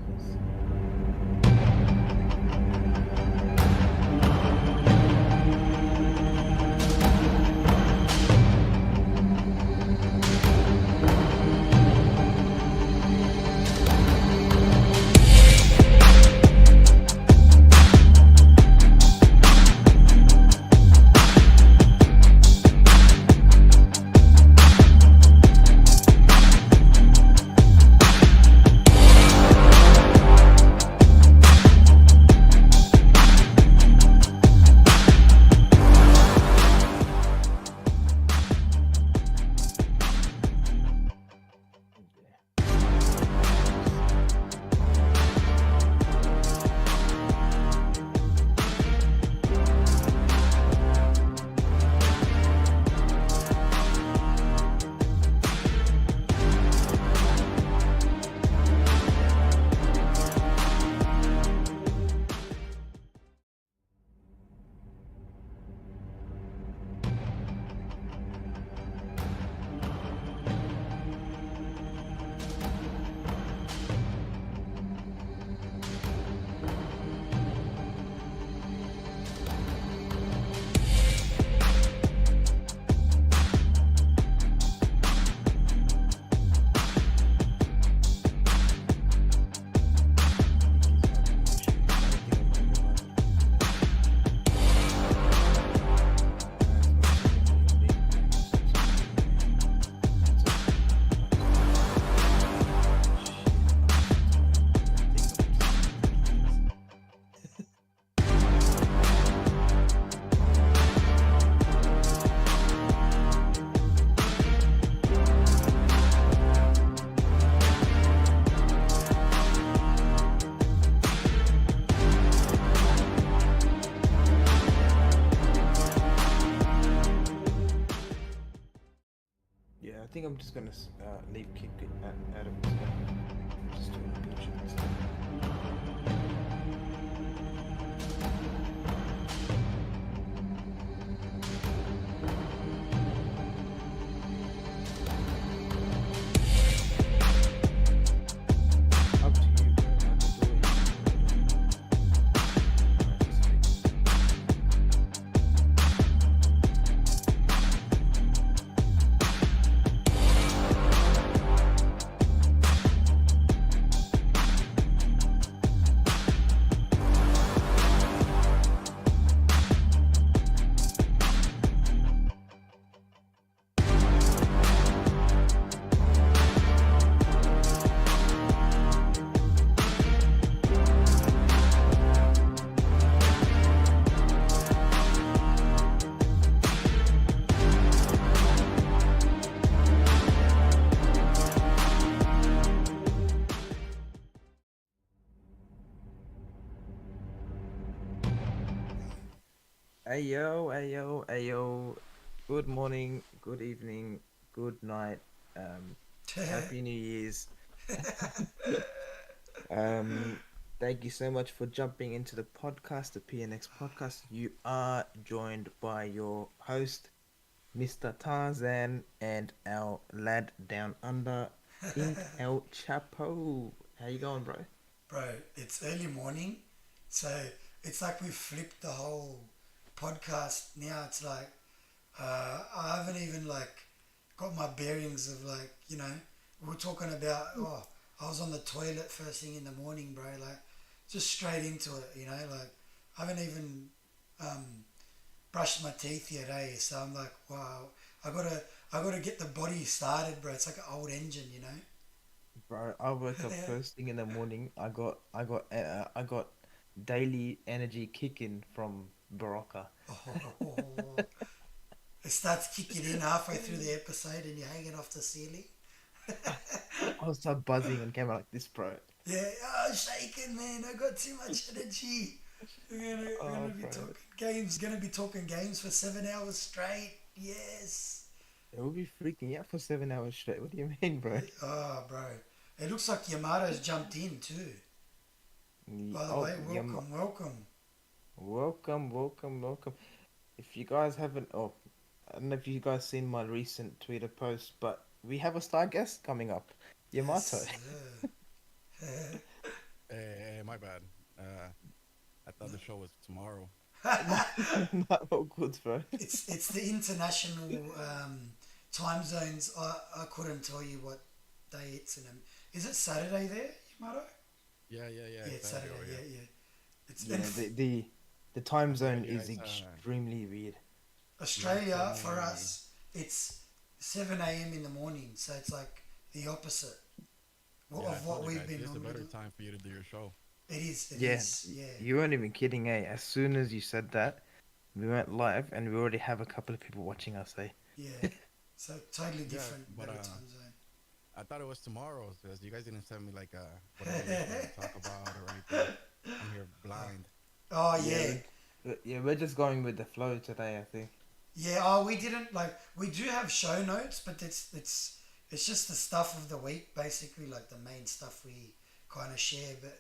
Yes. Yeah. I think he's having issues. I don't think I'm gonna get live with him today. As I've seen him in your link, man, he's such a good man. That's a shit. I'm so tired, bro. I think I'm just ridiculous. Yeah, I think I'm just gonna leave kick it at Adam today. Just doing a glitch and stuff. Up to you, bro. I can do it. You can do it. Alright, sweet. Ayo, ayo, ayo. Good morning, good evening, good night. Um, Happy New Year's. Um, Thank you so much for jumping into the podcast, the PNX podcast. You are joined by your host, Mr. Tarzan, and our lad down under, Ink El Chapo. How you going, bro? Bro, it's early morning, so it's like we've flipped the whole podcast. Now it's like I haven't even like got my bearings of like we're talking about. Oh, I was on the toilet first thing in the morning, bro. Like just straight into it, Like I haven't even um, brushed my teeth yet, eh? So I'm like, wow, I gotta I gotta get the body started, bro. It's like an old engine. Bro, I woke up first thing in the morning. I got daily energy kicking from Barocca. Oh, it starts kicking in halfway through the episode and you're hanging off the ceiling. I was so buzzing and came out like this, bro. Yeah, oh, shaking, man. I got too much energy. We're gonna Oh, be bro, talking games. Gonna be talking games for 7 hours straight. Yes. it will be freaking out for 7 hours straight. What do you mean, bro? Oh, bro. It looks like Yamato's jumped in too. By the Oh, way, yeah, welcome. welcome, welcome, welcome. If you guys haven't, oh, I don't know if you guys seen my recent Twitter post, but we have a star guest coming up, Yamato. Yes. thought the show was tomorrow. Not all good, bro. It's the international time zones. I couldn't tell you what day it's in. Is it Saturday there, Yamato? Yeah. Yeah, It's it's Saturday Saturday. over Yeah, here. yeah. It's in Yeah, the time Yeah, zone you is guys. extremely weird. You guys told Australia for me. us. It's 7 a.m. in the morning, so it's like the opposite Yeah, I of told what you we've guys. been This is a normally better doing. time for you to do your show. It is. It Yeah, is. Yeah. you weren't even kidding, eh? As soon as you said that, we went live and we already have a couple of people watching us, eh? Yeah. So totally Yeah, different, but better time zone. I thought it was tomorrow because you guys didn't send me like whatever you guys wanted to talk about or anything. I'm here blind. Oh Yeah, yeah, yeah, we're just going with the flow today, I think. yeah. Oh, we didn't like. We do have show notes, but it's just the stuff of the week, basically, like the main stuff we kind of share. But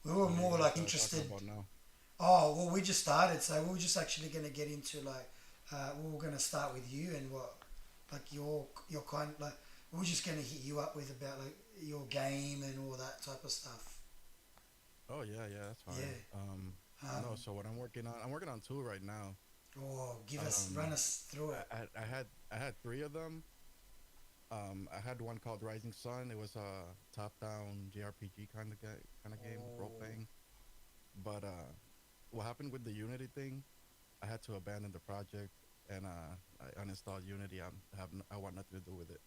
we were What are you more guys like talking interested. about now? Oh well, we just started, so we were just actually gonna get into like we were gonna start with you and what like your kind like we were just gonna hit you up with about like your game and all that type of stuff. Oh yeah, that's fine. Yeah. No. Um, So what I'm working on two right now. or give us run Um, us through it. I had three of them. I had one called Rising Sun. It was a top-down JRPG kind of game, role Oh. playing. But what happened with the Unity thing? I had to abandon the project and I uninstalled Unity. I want nothing to do with it.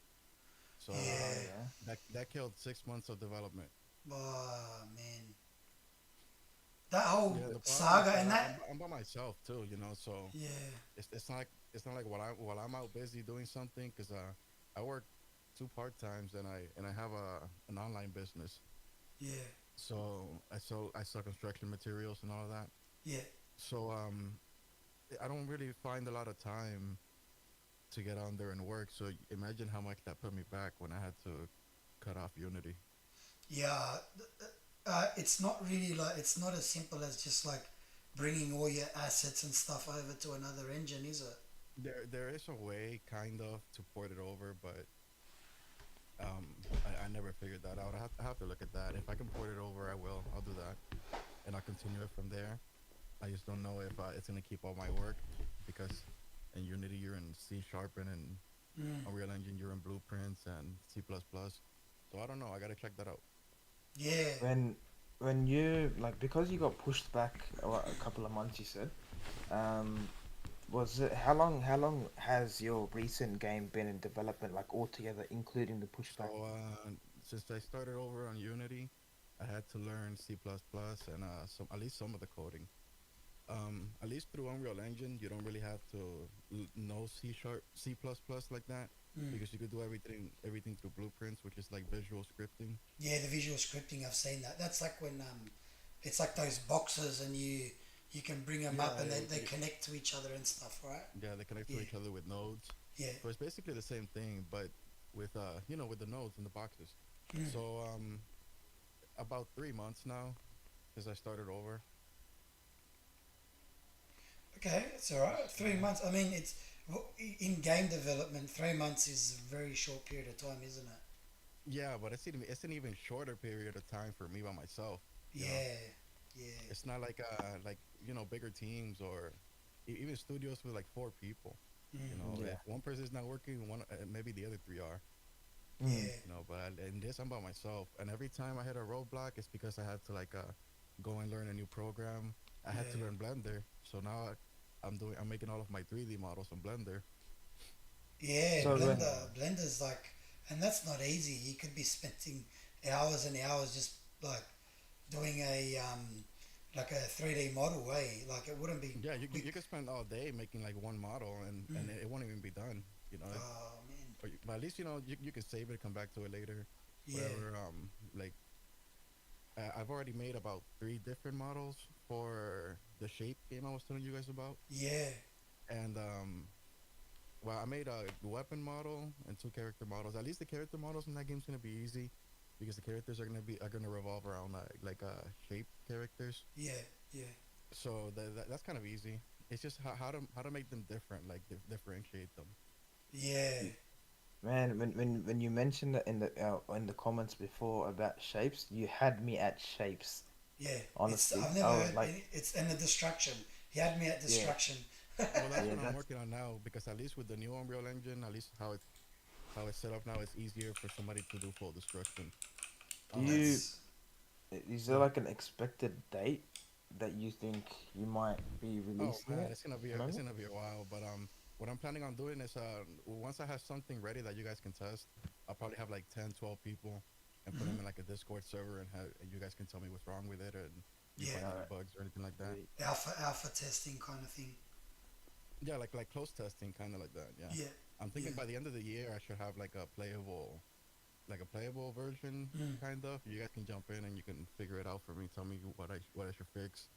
So Oh, Yeah. yeah. that killed 6 months of development. Oh man, that whole Yeah, the problem is saga and I'm, that. I'm by myself too, so Yeah. it's not like while I'm out busy doing something because I work two part times and I have an online business. Yeah. So I sell construction materials and all of that. Yeah. So I don't really find a lot of time to get on there and work. So imagine how much that put me back when I had to cut off Unity. Yeah. It's not really like it's not as simple as just like bringing all your assets and stuff over to another engine, is it? There is a way kind of to port it over, but I never figured that out. I have to look at that. If I can port it over, I will. I'll do that, and I'll continue it from there. I just don't know if it's gonna keep all my work because in Unity you're in C sharp and in Mm. Unreal Engine you're in Blueprints and C++. So I don't know. I gotta check that out. Yeah. When when you like because you got pushed back a couple of months, you said. Um, was it how long has your recent game been in development, like altogether, including the So pushback? since I started over on Unity, I had to learn C++ and some at least some of the coding. At least through Unreal Engine, you don't really have to know C sharp, C++ like that Mm. because you could do everything through Blueprints, which is like visual scripting. Yeah, the visual scripting, I've seen that. That's like when it's like those boxes and you can bring them up Yeah, and yeah, they connect to each other and stuff, right? yeah. They connect to Yeah, each other with nodes, yeah. so it's basically the same thing, but with with the nodes and the boxes. Mm. So about 3 months now since I started over. Okay, it's all right. 3 months. I mean, it's in game development. 3 months is a very short period of time, isn't it? Yeah, but it's an even shorter period of time for me by myself. You know, Yeah, yeah, it's not like bigger teams or even studios with like four people. mm, If Yeah. one person is not working, one maybe the other three are. Mm. yeah, But in this I'm by myself, and every time I hit a roadblock, it's because I had to go and learn a new program. I had to yeah, learn Blender, so now I'm making all of my 3D models in Blender. yeah. So when Blender's like, and that's not easy. You could be spending hours and hours just like doing a like a 3D model way. Like it wouldn't be Yeah, you quick. you can spend all day making like one model, and Mm. it won't even be done. Oh man, But at least you can save it, come back to it later, yeah, whatever. Like I've already made about three different models for the shape game I was telling you guys about, yeah, and well, I made a weapon model and two character models. At least the character models in that game's gonna be easy because the characters are gonna revolve around shape characters. yeah, yeah, So that's kind of easy. It's just how to make them different, like differentiate them. yeah. man, when you mentioned it in the comments before about shapes, you had me at shapes. Yeah, it's Honestly, I've never I was heard like, any, it's and the destruction. He had me at yeah, destruction. Well, that's yeah, what I'm that's working on now because at least with the new Unreal Engine, at least how it's set up now, it's easier for somebody to do full destruction. do you That's is there Go ahead. like an expected date that you think you might be Oh releasing man, it? it's Remember? gonna be a while, but what I'm planning on doing is once I have something ready that you guys can test, I'll probably have like 10, 12 people and put them in like a Discord server and you guys can tell me what's wrong with it and if you yeah, find any Alright, bugs or anything like that. sweet. alpha testing kind of thing. Yeah, like close testing, kind of like that. Yeah, Yeah, I'm yeah, thinking by the end of the year I should have like a playable version, mm, kind of. You guys can jump in and you can figure it out for me. Tell me what I should fix,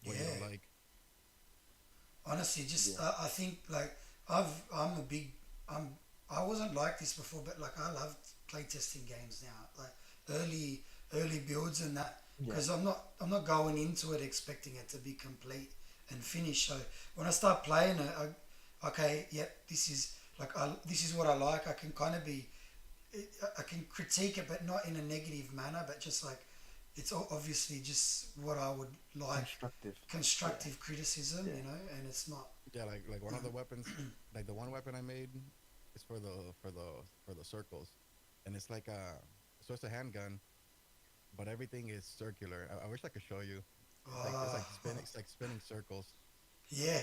what you don't yeah. like. Honestly, just Yeah, I think like I'm a big I'm I wasn't like this before, but like I love playtesting games now, like early early builds and that, yeah, because I'm not going into it expecting it to be complete and finished. So when I start playing it, okay, yep, this is what I like. I can kind of be I can critique it, but not in a negative manner, but just like it's obviously just what I would like, constructive. Yeah, constructive criticism, yeah. and it's not. Yeah, like one of the weapons, like the one weapon I made, is for the circles, and it's like so it's a handgun, but everything is circular. I wish I could show you. Oh, It's like spinning circles. yeah,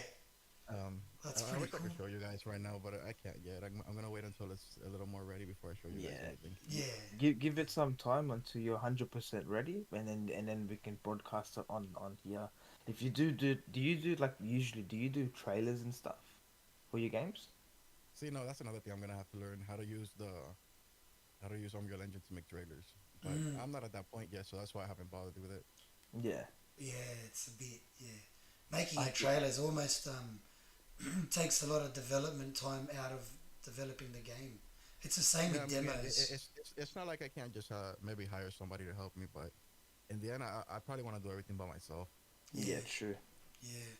Um, that's I pretty wish I cool. could show you guys right now, but I can't yet. I'm gonna wait until it's a little more ready before I show you guys Yeah. anything. Yeah. Give it some time until you're 100% ready, and then we can broadcast it on here. If you do you do like usually do you do trailers and stuff for your games? See, no, that's another thing I'm gonna have to learn how to use Unreal Engine to make trailers. But Mm, I'm not at that point yet, so that's why I haven't bothered with it. Yeah, yeah, it's a bit, yeah. Making a I get. trailer is almost takes a lot of development time out of developing the game. It's the same Yeah, I with mean, demos. it's not like I can't just maybe hire somebody to help me, but in the end, I probably want to do everything by myself. Yeah, Yeah, true. yeah.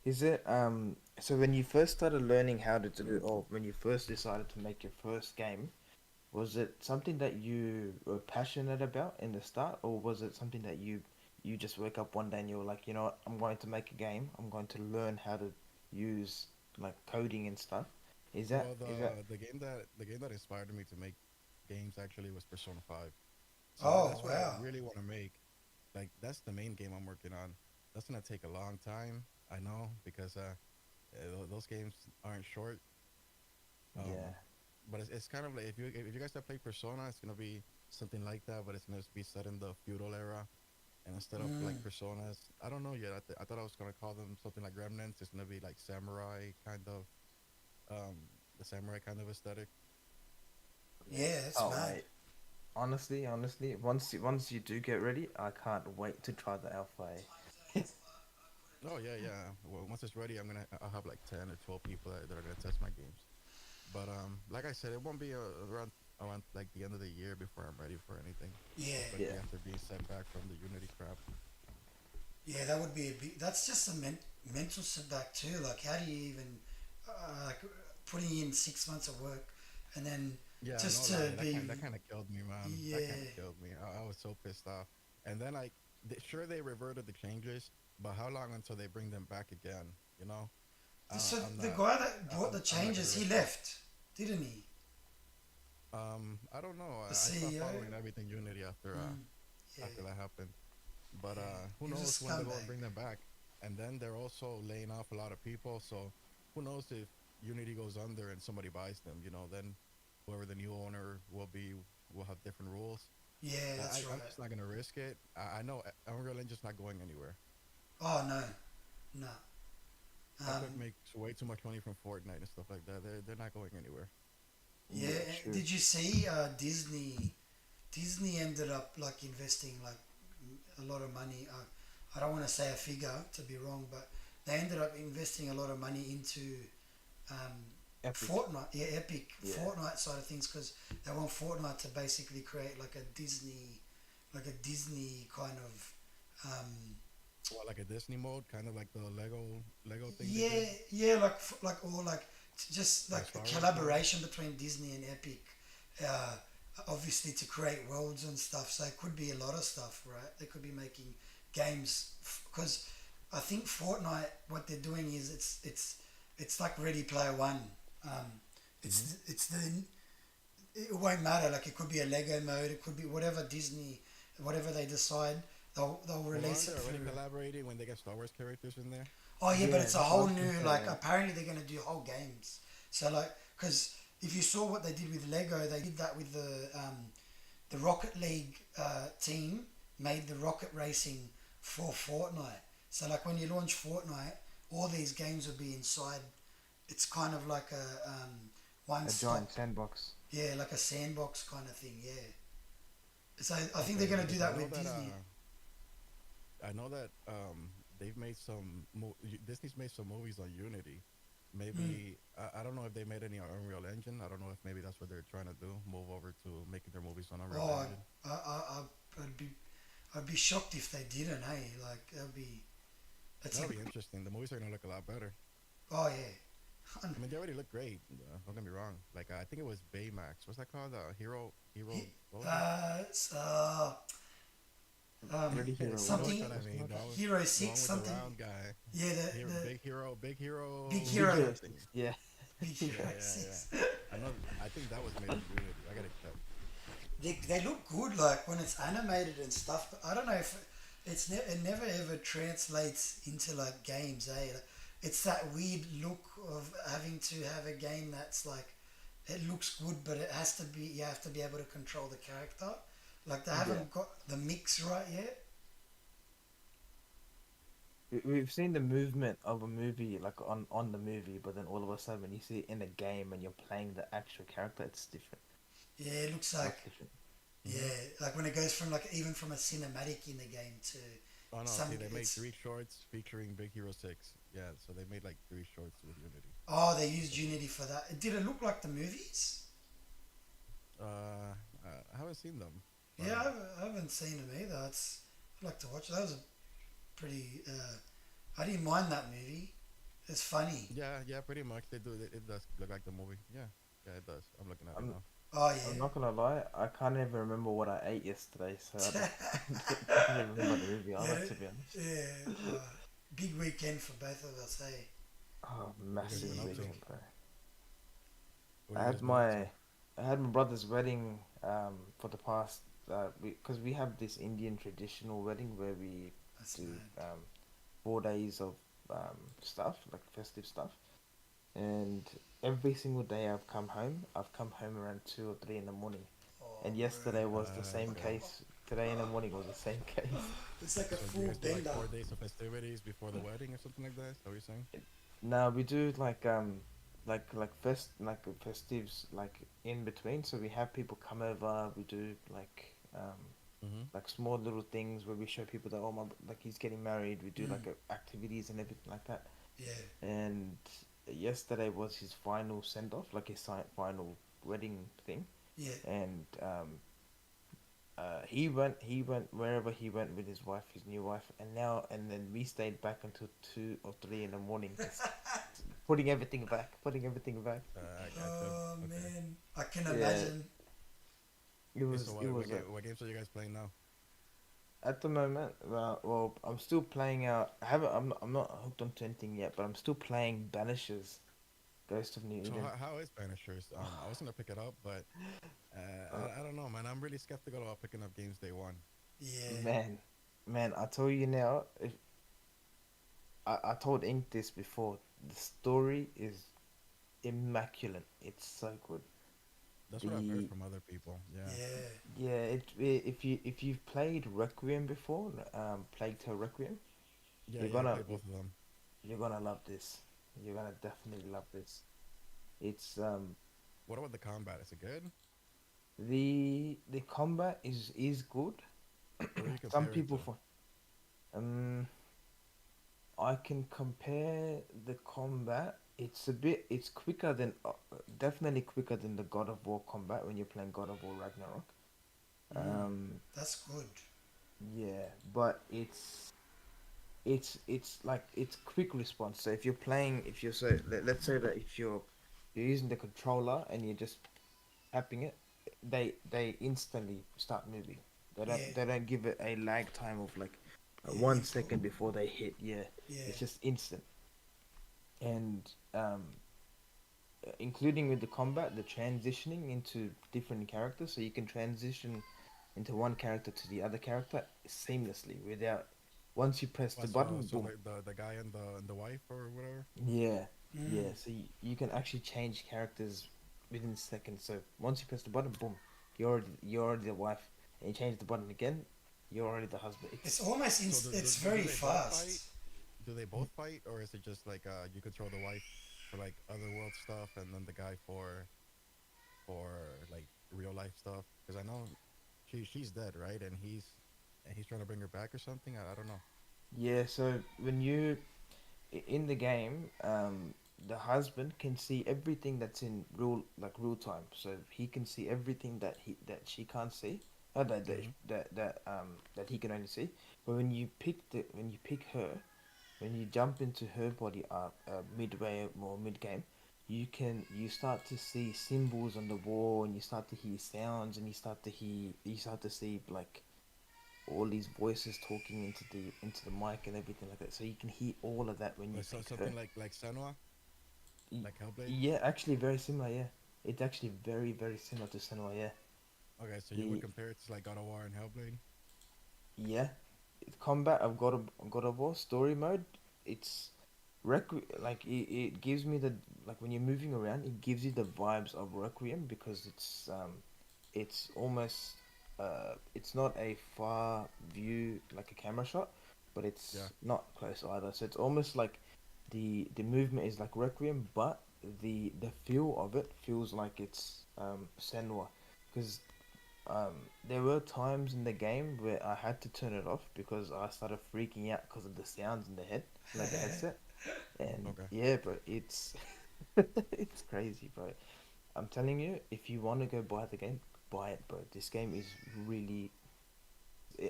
Is it so when you first started learning how to do or when you first decided to make your first game, was it something that you were passionate about in the start, or was it something that you just wake up one day and you were like, you know what, I'm going to make a game. I'm going to learn how to use like coding and stuff. Well, Is that the game that inspired me to make games actually was Persona 5. So Oh that's what I wow. really want to make. Like that's the main game I'm working on. That's gonna take a long time. I know because those games aren't short. Um, yeah, but it's kind of like if you guys have played Persona, it's gonna be something like that, but it's gonna be set in the feudal era. And instead of like Mm, personas, I don't know yet. I thought I was gonna call them something like remnants. It's gonna be like samurai kind of, um, the samurai kind of aesthetic. yeah. yeah, that's Oh mad. mate, honestly, once you do get ready, I can't wait to try the alpha. Oh yeah, yeah. Well, once it's ready, I'll have like 10 or 12 people that are gonna test my games. But like I said, it won't be around like the end of the year before I'm ready for anything, Yeah, especially Yeah, after being set back from the Unity crap. yeah. That would be a big. That's just a mental setback too. Like, how do you even like putting in 6 months of work and then Yeah, no just to lie, be that kind of killed me, man. That kind of yeah. killed me. I was so pissed off. And then sure they reverted the changes, but how long until they bring them back again? You know, So I'm the not. guy that brought the I'm not gonna changes, he risk it. left, didn't he? I don't know. The I stopped CEO. following everything Unity Mm, yeah, after that happened. But yeah. who He was a knows when they're going to scumbag. bring them back? And then they're also laying off a lot of people. So who knows if Unity goes under and somebody buys them? You know, then whoever the new owner will be will have different rules. Yeah, that's I'm right. just not gonna risk it. I know Unreal Engine's not going anywhere. Oh no, no. Epic Um, makes way too much money from Fortnite and stuff like that. They're not going anywhere. yeah. yeah, true. Did you see Disney? Disney ended up like investing like a lot of money. I don't want to say a figure to be wrong, but they ended up investing a lot of money into um, Epic. Fortnite, yeah, Epic Yeah, Fortnite side of things because they want Fortnite to basically create like a Disney kind of, Well, like a Disney mode, kind of like the Lego thing they yeah, did, yeah, like just like like a Star Wars mode. collaboration between Disney and Epic, obviously to create worlds and stuff. So it could be a lot of stuff, right? They could be making games because I think Fortnite, what they're doing is it's like Ready Player One. Um, Mm-hmm. it's the it won't matter. Like it could be a Lego mode. It could be whatever Disney, whatever they decide. They'll Well, aren't release they it already through. collaborating when they get Star Wars characters in there? Oh yeah, but Yeah, it's a that's what I whole was gonna new say. like. Yeah. Apparently they're gonna do whole games. So like, because if you saw what they did with Lego, they did that with the Rocket League team made the rocket racing for Fortnite. So like when you launch Fortnite, all these games will be inside. It's kind of like a one A giant stop. sandbox. Yeah, like a sandbox kind of thing. Yeah. So I think they're Okay, gonna do because that with Disney. I know that they've made Disney's made some movies on Unity. Mm. Maybe I don't know if they made any on Unreal Engine. I don't know if maybe that's what they're trying to do, move over to making their movies on Unreal Oh, Engine. I'd be I'd be shocked if they didn't. Hey, like that'd be that's That'll like be interesting. The movies are gonna look a lot better. oh yeah. I mean, they already look great. Don't get me wrong. Like I think it was Baymax. What's that called? Hero. What was it? It's Ready Hero You know what? which something one Or I something mean. like that. Hero The Six one with the something. round guy. Yeah, Big Hero, Big Big Hero, Hero something. 6. Yeah. Big Yeah. Hero Yeah, yeah, yeah. Six. I know. I think that was made in Unity. I gotta check. They look good like when it's animated and stuff, but I don't know if it never ever translates into like games. Like, it's that weird look of having to have a game that's like it looks good, but it has to be you have to be able to control the character. Like they Yeah. haven't got the mix right yet. We've seen the movement of a movie like on the movie, but then all of a sudden when you see it in a game and you're playing the actual character, it's different. Yeah, it looks like Much different. yeah, Hmm. like when it goes from like even from a cinematic in the game to Oh no! some See, they made it's 3 shorts featuring Big Hero 6. Yeah, so they made like 3 shorts with Unity. oh they used So, Unity for that. Did it look like the movies? I haven't seen them, Yeah, but I haven't seen them either. I'd like to watch it. That was a pretty. I didn't mind that movie. It's funny. yeah, yeah, pretty much they do. It does look like the movie. Yeah, yeah, it does. I'm looking at it I'm now. Oh I'm yeah. not gonna lie, I can't even remember what I ate yesterday, so I don't, don't even remember the movie either, yeah, to be honest. yeah. Big weekend for both of us, hey. Oh, What you guys been massive up Big to? week. weekend, bro. What I have you had guys been up to? my I had my brother's wedding for the past because we have this Indian traditional wedding where we That's do mad. 4 days of stuff like festive stuff, and every single day I've come home around 2 or 3 in the morning, Oh, and bro. yesterday was the same Okay. case. Today in the morning was the same case. It's like a So you full guys do like bender. 4 days of festivities before the wedding or something like that? Is that what you're saying? Now we do like festives like in between. So we have people come over. We do Mm-hmm. like small little things where we show people that like he's getting married. We do Mm, like activities and everything like that. yeah. And yesterday was his final send off, like his final wedding thing. Yeah. And he went wherever he went with his wife, his new wife, and then we stayed back until 2 or 3 in the morning, just putting everything back. I gotcha. Oh Okay. man, I can Yeah, imagine. Okay. So it was what games are you guys playing now? at the moment. Well, I'm still playing out. I haven't. I'm not hooked onto anything yet, but I'm still playing Banishers, Ghost of New So Eden. how is Banishers? I was gonna pick it up, but Uh, I don't know, man. I'm really skeptical about picking up games day one. Yeah. man, man, I tell you now. If I told Ink this before, the story is immaculate. It's so good. That's what I've heard The from other people. Yeah. Yeah. Yeah, if you've played Requiem before, Plague Tale Requiem, Yeah, you're yeah. I gonna played both of them. you're gonna love this. You're gonna definitely love this. It's What about the combat? Is it good? the combat is good. What do you Some compare it people to? for um I can compare the combat. It's quicker than definitely quicker than the God of War combat when you're playing God of War Ragnarok. Mm, Um that's good. yeah, but it's like it's quick response. So if you're playing, if you're let's say that if you're using the controller and you're just tapping it, they instantly start moving. Yeah, They don't give it a lag time of like yeah, 1 second before they hit. Yeah, yeah. it's just instant. And including with the combat, the transitioning into different characters, so you can transition into one character to the other character seamlessly without. Once you press the button, So boom. the guy and the wife or whatever. Yeah, Mm. yeah. So you can actually change characters within seconds. So once you press the button, boom, you're already the wife, and you change the button again, you're already the husband. It's It's almost So it's very do they both fight? fast. Do they both fight, or is it just like you control the wife for like other world stuff, and then the guy for like real life stuff? Because I know she's dead, right? And he's trying to bring her back or something. I don't know. yeah. So when you in the game, the husband can see everything that's in real time. So he can see everything that she can't see, Hmm. that he can only see. But when you pick her, when you jump into her body midway or mid game, you start to see symbols on the wall, and you start to hear sounds, and you start to see like all these voices talking into the mic and everything like that. So you can hear all of that when you So pick her. something like Senua, Y- like Hellblade. Yeah, actually very similar. Yeah, it's actually very similar to Senua. Yeah, Okay, so you would the compare it to like God of War and Hellblade. yeah, combat of God of War story mode. It's like it gives me the like when you're moving around, it gives you the vibes of Requiem because it's almost it's not a far view like a camera shot, but Yeah. it's not close either. So it's almost like the movement is like Requiem, but the feel of it feels like it's Senua, because there were times in the game where I had to turn it off because I started freaking out because of the sounds in the head, like the headset. And Okay. yeah, bro, it's it's crazy, bro. I'm telling you, if you want to go buy the game, buy it, bro. This game is really.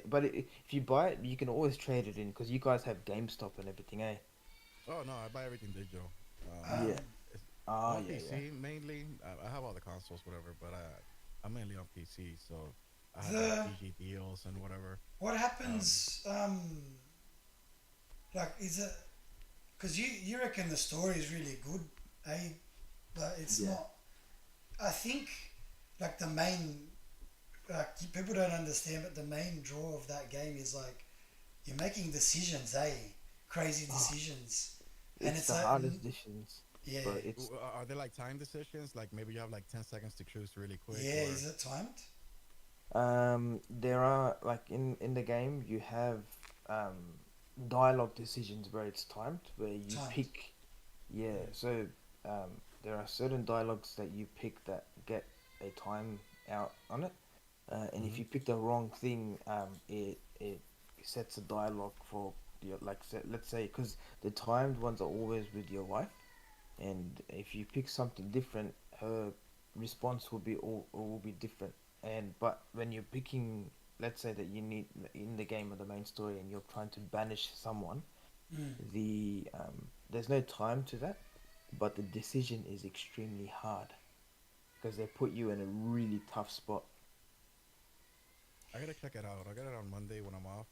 But if you buy it, you can always trade it in because you guys have GameStop and everything, eh? Oh no, I buy everything digital. Um, Yeah. It's, I'm Ah, on yeah, yeah. PC mainly. I have all the consoles, whatever, but I'm mainly on PC, so I have like the GG deals and whatever. what Um, happens? Like, is it because you reckon the story is really good, eh? But it's Yeah. not. I think like the main like people don't understand, but the main draw of that game is like you're making decisions, eh? Crazy Oh, decisions, and it's it's the like hardest decisions, yeah, bro. It's are there like time decisions? Like maybe you have like 10 seconds to choose really quick, yeah. or Is it timed? there are like in the game you have dialogue decisions where it's timed, where you Timed. pick. Yeah, so there are certain dialogues that you pick that get a time out on it, and if hmm you pick the wrong thing, it sets a dialogue for your like let's say because the timed ones are always with your wife, and if you pick something different, her response will be different. And but when you're picking, let's say that you need in the game or the main story, and you're trying to banish someone, Mm. there's no time to that, but the decision is extremely hard because they put you in a really tough spot. I gotta check it out. I got it on Monday when I'm off,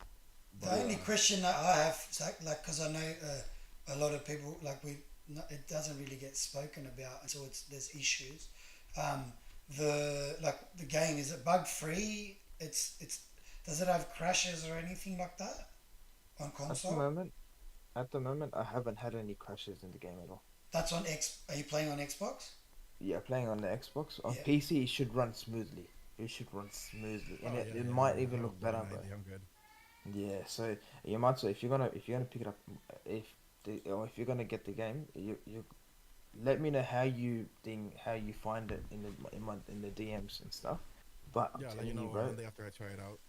The but Yeah, only question that I have, Zach, like, because I know a lot of people, like, it doesn't really get spoken about until there's issues. Um, the game, is it bug free? Does it have crashes or anything like that on at the console? moment, I haven't had any crashes in the game at all. That's on X. Are you playing on Xbox? Yeah, playing on the Xbox. On Yeah. PC, it should run smoothly. It should run smoothly, and oh yeah, it yeah, might even I have a look blue better, bro. 90. I'm good. Yeah, so you might so if you're gonna pick it up, if if you're gonna get the game, you let me know how you find it in the DMs and stuff. But I'm Yeah, I'll let you telling you, know bro, Monday after I try it out.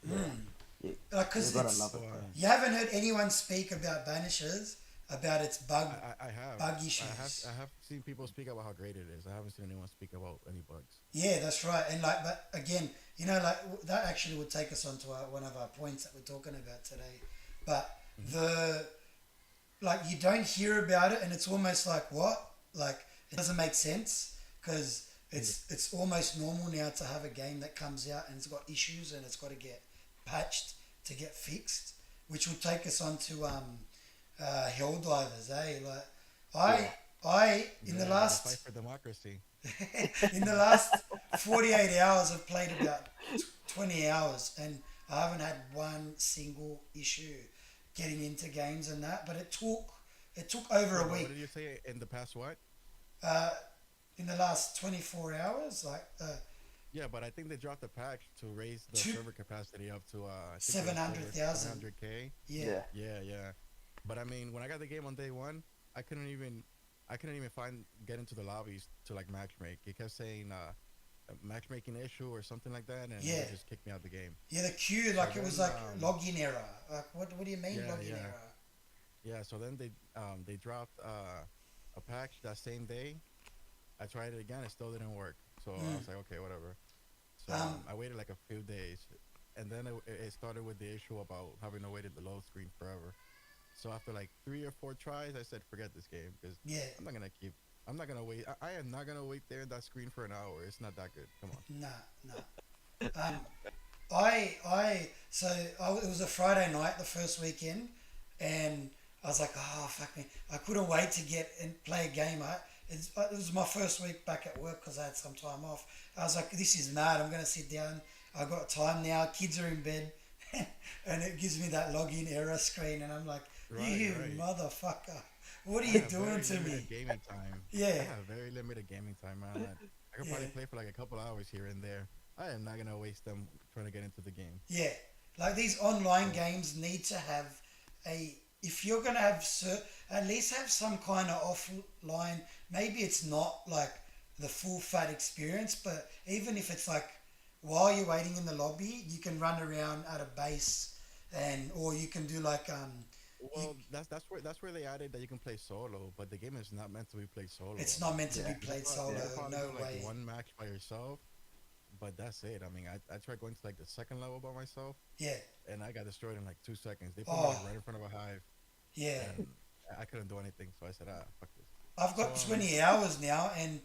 yeah, you, you're Because gonna love it's So it, bro. you haven't heard anyone speak about Banishers about its bug I issues. have seen people speak about how great it is. I haven't seen anyone speak about any bugs. Yeah, that's right. And like, but again, that actually would take us on to one of our points that we're talking about today. But Hmm. the like, you don't hear about it, and it's almost like what? Like, it doesn't make sense because it's almost normal now to have a game that comes out and it's got issues and it's got to get patched to get fixed, which will take us on to Helldivers, eh? Like Yeah. I in the Yeah, the fight last for democracy. in the last 48 hours I've played about 20 hours and I haven't had one single issue getting into games and that, but it took over Yeah, a but what week. did you say in the past? What? Uh, in the last 24 hours, like Yeah, but I think they dropped the patch to raise the two, server capacity up to I think it was over 700,000. 700K. Yeah. Yeah. Yeah. But I mean, when I got the game on day one, I couldn't even I couldn't even find get into the lobbies to like matchmake. It kept saying a matchmaking issue or something like that, and it Yeah. would just kick me out the game. Yeah, the queue, So like it was then like login error. Like what do you mean yeah, login yeah, error? yeah. So then they dropped a patch that same day. I tried it again, it still didn't work. So I Mm. was like, okay, whatever. So Um, I waited like a few days, and then it started with the issue about having to wait at the load screen forever. So after like 3 or 4 tries, I said, forget this game because yeah, I'm not gonna keep. I'm not gonna wait. I am not gonna wait there in that screen for an hour. It's not that good. Come on. nah, nah. Um, it was a Friday night, the first weekend, and I was like, oh fuck me, I couldn't wait to get and play a game. It was my first week back at work because I had some time off. I was like, this is mad. I'm gonna sit down. I got time now. Kids are in bed, and it gives me that login error screen, and I'm like, Right, you right. motherfucker, what are I you have doing very to limited me? gaming time. I Yeah, have very limited gaming time, man. I could yeah. probably play for like a couple hours here and there. I am not gonna waste them trying to get into the game. Yeah, like these online So games need to have a. If you're gonna have at least have some kind of offline. Maybe it's not like the full fat experience, but even if it's like while you're waiting in the lobby, you can run around at a base, and or you can do like you. well, that's where they added that you can play solo, but the game is not meant to be played solo. It's I not mean, meant to be Yeah. played you solo. could probably No do like way. one match by yourself, but that's it. I mean, I tried going to like the second level by myself, Yeah. and I got destroyed in like 2 seconds. They put me like Oh, right in front of a hive, yeah. and I couldn't do anything. So I said, fuck this. I've So got 20 hours now, and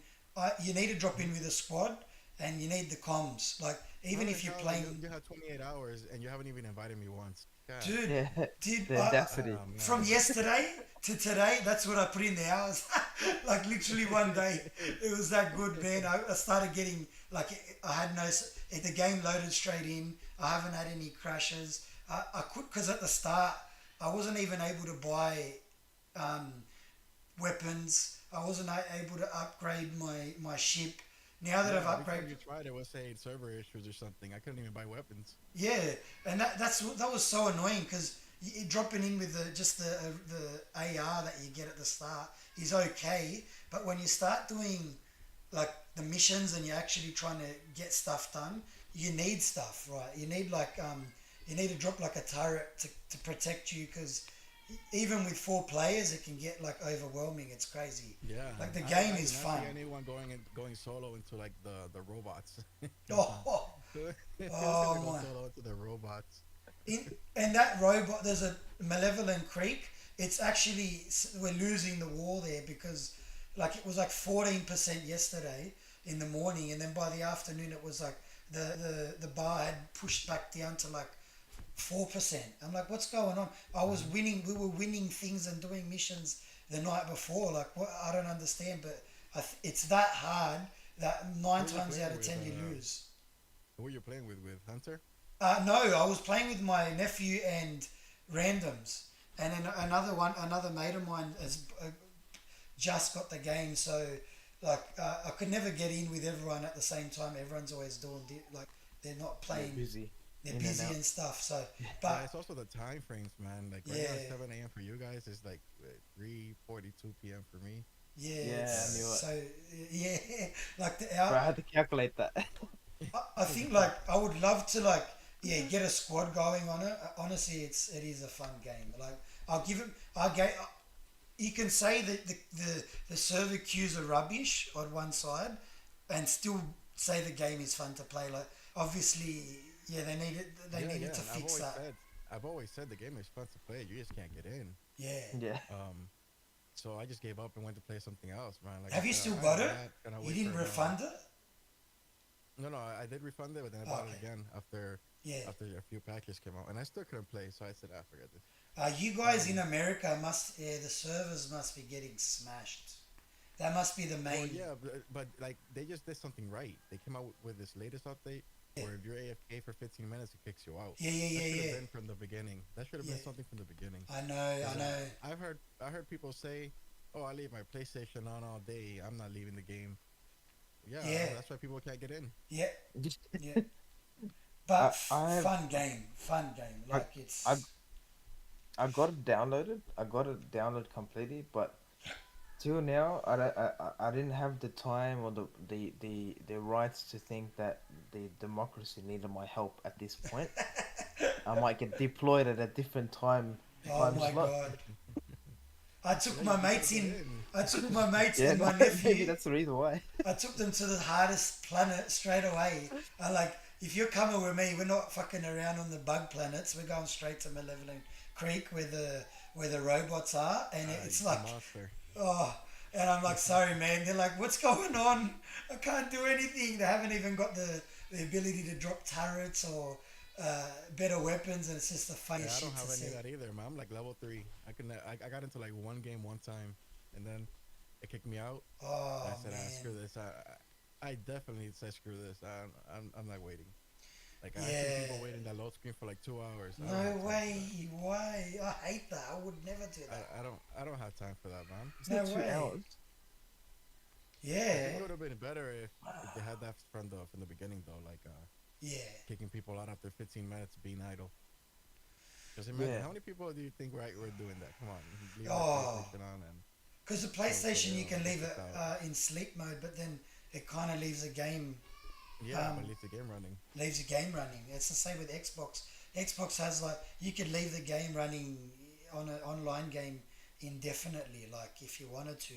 you need to drop in with a squad, and you need the comms. Like, even how the if you're hell playing. you have 28 hours and you haven't even invited me once? God, Dude, Yeah. did The audacity. from man. yesterday to today, that's what I put in the hours. Like, literally one day. It was that good, man. I started getting, like, I had no. The game loaded straight in. I haven't had any crashes. I could, because at the start, I wasn't even able to buy um, weapons. I wasn't able to upgrade my ship. Now that Yeah, I've every time upgraded, you tried, it was saying server issues or something. I couldn't even buy weapons. yeah, and that was so annoying because dropping in with the AR that you get at the start is okay, but when you start doing like the missions and you're actually trying to get stuff done, you need stuff, right? You need you need to drop like a turret to protect you because even with 4 players, it can get like overwhelming. It's crazy. Yeah, Like the I game do is not fun. see anyone going solo into like the robots. Oh, Who's oh gonna go my. solo into the robots? In that robot, there's a Malevolent Creek. It's actually we're losing the war there because like it was like 14% yesterday in the morning, and then by the afternoon it was like the bar had pushed back down to like 4%. I'm like, what's going on? I was winning. We were winning things and doing missions the night before. Like, what? I don't understand, but it's that hard that nine Who are you times out playing of with? 10 you lose. Who are you playing with Hunter? No, I was playing with my nephew and randoms, and then another mate of mine has just got the game. So, like, I could never get in with everyone at the same time. Everyone's always doing like they're not They're playing. busy. They're In and busy out. and stuff. So, Yeah, but it's also the time frames, man. Like right now, it's yeah, 7 a.m. for you guys. It's like 3:42 p.m. for me. yeah, Yeah, I it's knew it. so yeah, like Bro, I had to calculate that. I think like I would love to like yeah get a squad going on it. Honestly, it is a fun game. Like I'll give it. I get. You can say that the server queues are rubbish on one side, and still say the game is fun to play. Like obviously, yeah, they needed Yeah, needed yeah. to And fix that. I've always said the game is fun to play. You just can't get in. Yeah. Yeah. So I just gave up and went to play something else, man. Like I Have you said, still I got am it? not gonna You wait for didn't an hour. refund it? No, no, I did refund it, but then I Oh, bought it okay. again Yeah. after a few packages came out, and I still couldn't play, so I said, "I forget this." You guys in Um, America must, yeah, the servers must be getting smashed. That must be the well, main. yeah, but like they just did something right. They came out with this latest update Yeah, where if you're AFK for 15 minutes, it kicks you out. yeah, yeah, That yeah, should have yeah. been from the beginning. That should have Yeah. been something from the beginning. I know, I Because know. I heard people say, "Oh, I leave my PlayStation on all day. I'm not leaving the game." Yeah, Yeah, that's why people can't get in. yeah, yeah. But I've fun game. I, Like I it's I got it downloaded. I got it downloaded completely, but till now, I didn't have the time or the rights to think that the democracy needed my help at this point. I might get deployed at a different oh time my slot. god. I Yeah, took my you gotta mates get in. in. I took my mates Yeah, and my maybe nephew. that's the reason why. I took them to the hardest planet straight away. I like, if you're coming with me, we're not fucking around on the bug planets. We're going straight to Malevolent Creek where the robots are, and it's The like, monster. oh, and I'm like, sorry, man. They're like, what's going on? I can't do anything. They haven't even got the ability to drop turrets or better weapons, and it's just the Yeah, funniest I don't shit to have any of see. that either, man. I'm like level 3. I got into like one game one time, and then it kicked me out. And I Oh said, ah, man, screw this. I definitely said screw this. I'm not waiting. Like I seen yeah. people waiting that load screen for like 2 hours. I don't No have time for that. way. Why? I hate that. I would never do that. I don't have time for that, man. You No said two way. hours. I think Yeah. it would have been better if they had that from the beginning though, like Yeah. kicking people out after 15 minutes being idle. Because imagine Yeah, how many people do you think were doing that? Come on, leaving their Oh, PlayStation on and because the so PlayStation you they'll can get leave it kicked out. in sleep mode, but then it kind of Yeah, but um, at least the game running. leaves the game running. It's the same with Xbox. Xbox has like you could leave the game running on an online game indefinitely, like if you wanted to.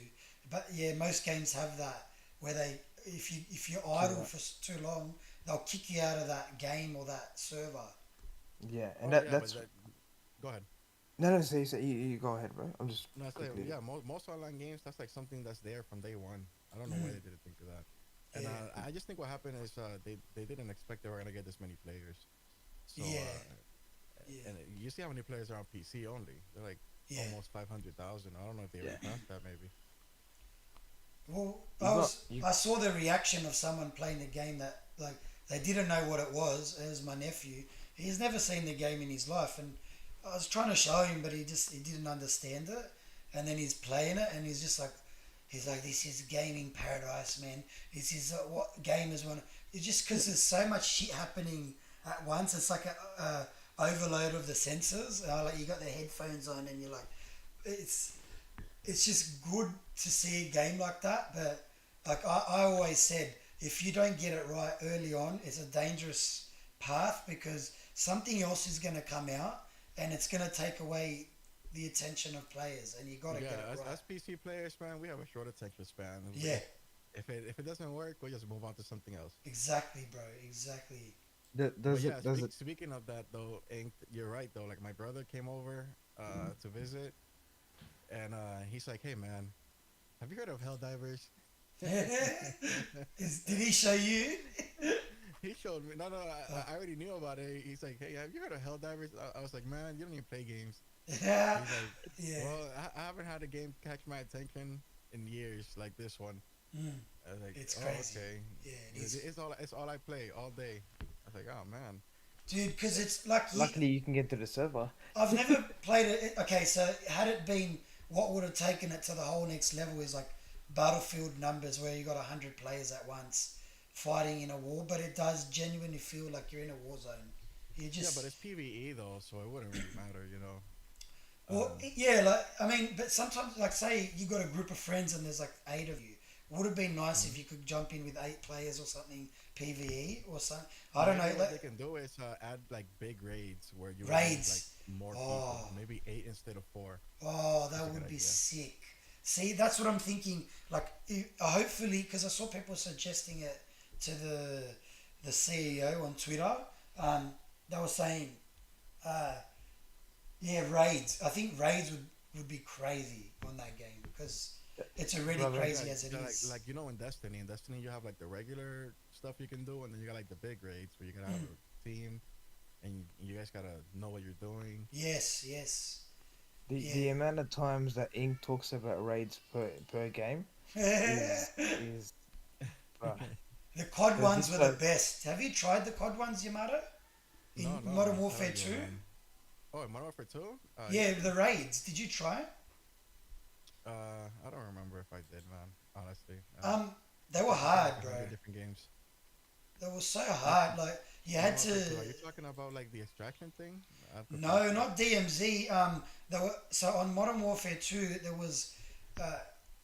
But yeah, most games have that where they if you're two idle hours. for too long, they'll kick you out of that game or that server. Yeah, and Oh yeah, but that's that. Go ahead. no, no. Say you go ahead, bro. I'm just No, I say quickly. yeah. Most online games, that's like something that's there from day one. I don't know why Mm, they didn't think of that. And yeah, I just think what happened is they didn't expect they were gonna get this many players. So yeah, yeah, and you see how many players are on PC only? They're like yeah. almost 500,000. I don't know if they Yeah, already passed that maybe. Well, you got you. I saw the reaction of someone playing the game that like they didn't know what it was. It was my nephew. He's never seen the game in his life, and I was trying to show him, but he didn't understand it. And then he's playing it, and he's like, this is gaming paradise, man. This is what gamers want. It's just because there's so much shit happening at once. It's like a overload of the senses. Like you got the headphones on, and you're like, it's it's just good to see a game like that. But like I always said, if you don't get it right early on, it's a dangerous path because something else is going to come out and it's going to take away the attention of players, and you got to Yeah, get it right. as PC players, man, we have a short attention span. Yeah, If it doesn't work, we just move on to something else. exactly, bro. Exactly. But Does yeah, it does it speaking of that though, Ink, you're right though. Like my brother came over to visit, and he's like, "Hey man, have you heard of Helldivers?" Did he show you? He showed me. No, no, Uh, I already knew about it. He's like, "Hey, have you heard of Helldivers?" I was like, "Man, you don't even play games." yeah, He's like, yeah. "Well, I haven't had a game catch my attention in years like this one." Mm, I was like, it's "Oh, crazy. okay." Yeah, it is, It's all I play all day. I was like, "Oh man." dude. Because it's like luckily you can get to the server. I've never played it. Okay, so had it been what would have taken it to the whole next level is like battlefield numbers where you got 100 players at once fighting in a war, but it does genuinely feel like you're in a war zone. You Yeah, but just it's PVE though, so it wouldn't really matter, you know. well, yeah, like I mean, but sometimes like say you got a group of friends and there's like 8 of you. Would have been nice if you could jump in with 8 players or something PVE or something. I don't know. Maybe what they Like, can do is add like big raids where you would need like raids. more people, Oh, maybe 8 instead of 4. oh, That's a that good would be idea. sick. See, that's what I'm thinking. Like, hopefully, because I saw people suggesting it to the CEO on Twitter. They were saying, uh, yeah, raids. I think raids would be crazy on that game because it's already brother. Yeah, crazy as it yeah, is. like in Destiny you have like the regular stuff you can do, and then you got like the big raids where you gotta have a team, and you guys gotta know what you're doing. Yes, yes, The yeah. amount of times that Ink talks about raids per game is bruh. The COD There's ones this were the best. Have you tried the COD ones, Yamato? No, In no, Modern man, tell Warfare it yet, 2? man. Oh, Modern Warfare 2? Yeah, Yeah. the raids. Did you try it? I don't remember if I did, man. Honestly, Um, they were I played hard, like a bro. hundred different games. They were so What hard. Like you had Modern Warfare to. 2? Are you talking about like the extraction thing? I'm confused No, now. not DMZ. There were so on Modern Warfare 2. There was. Uh,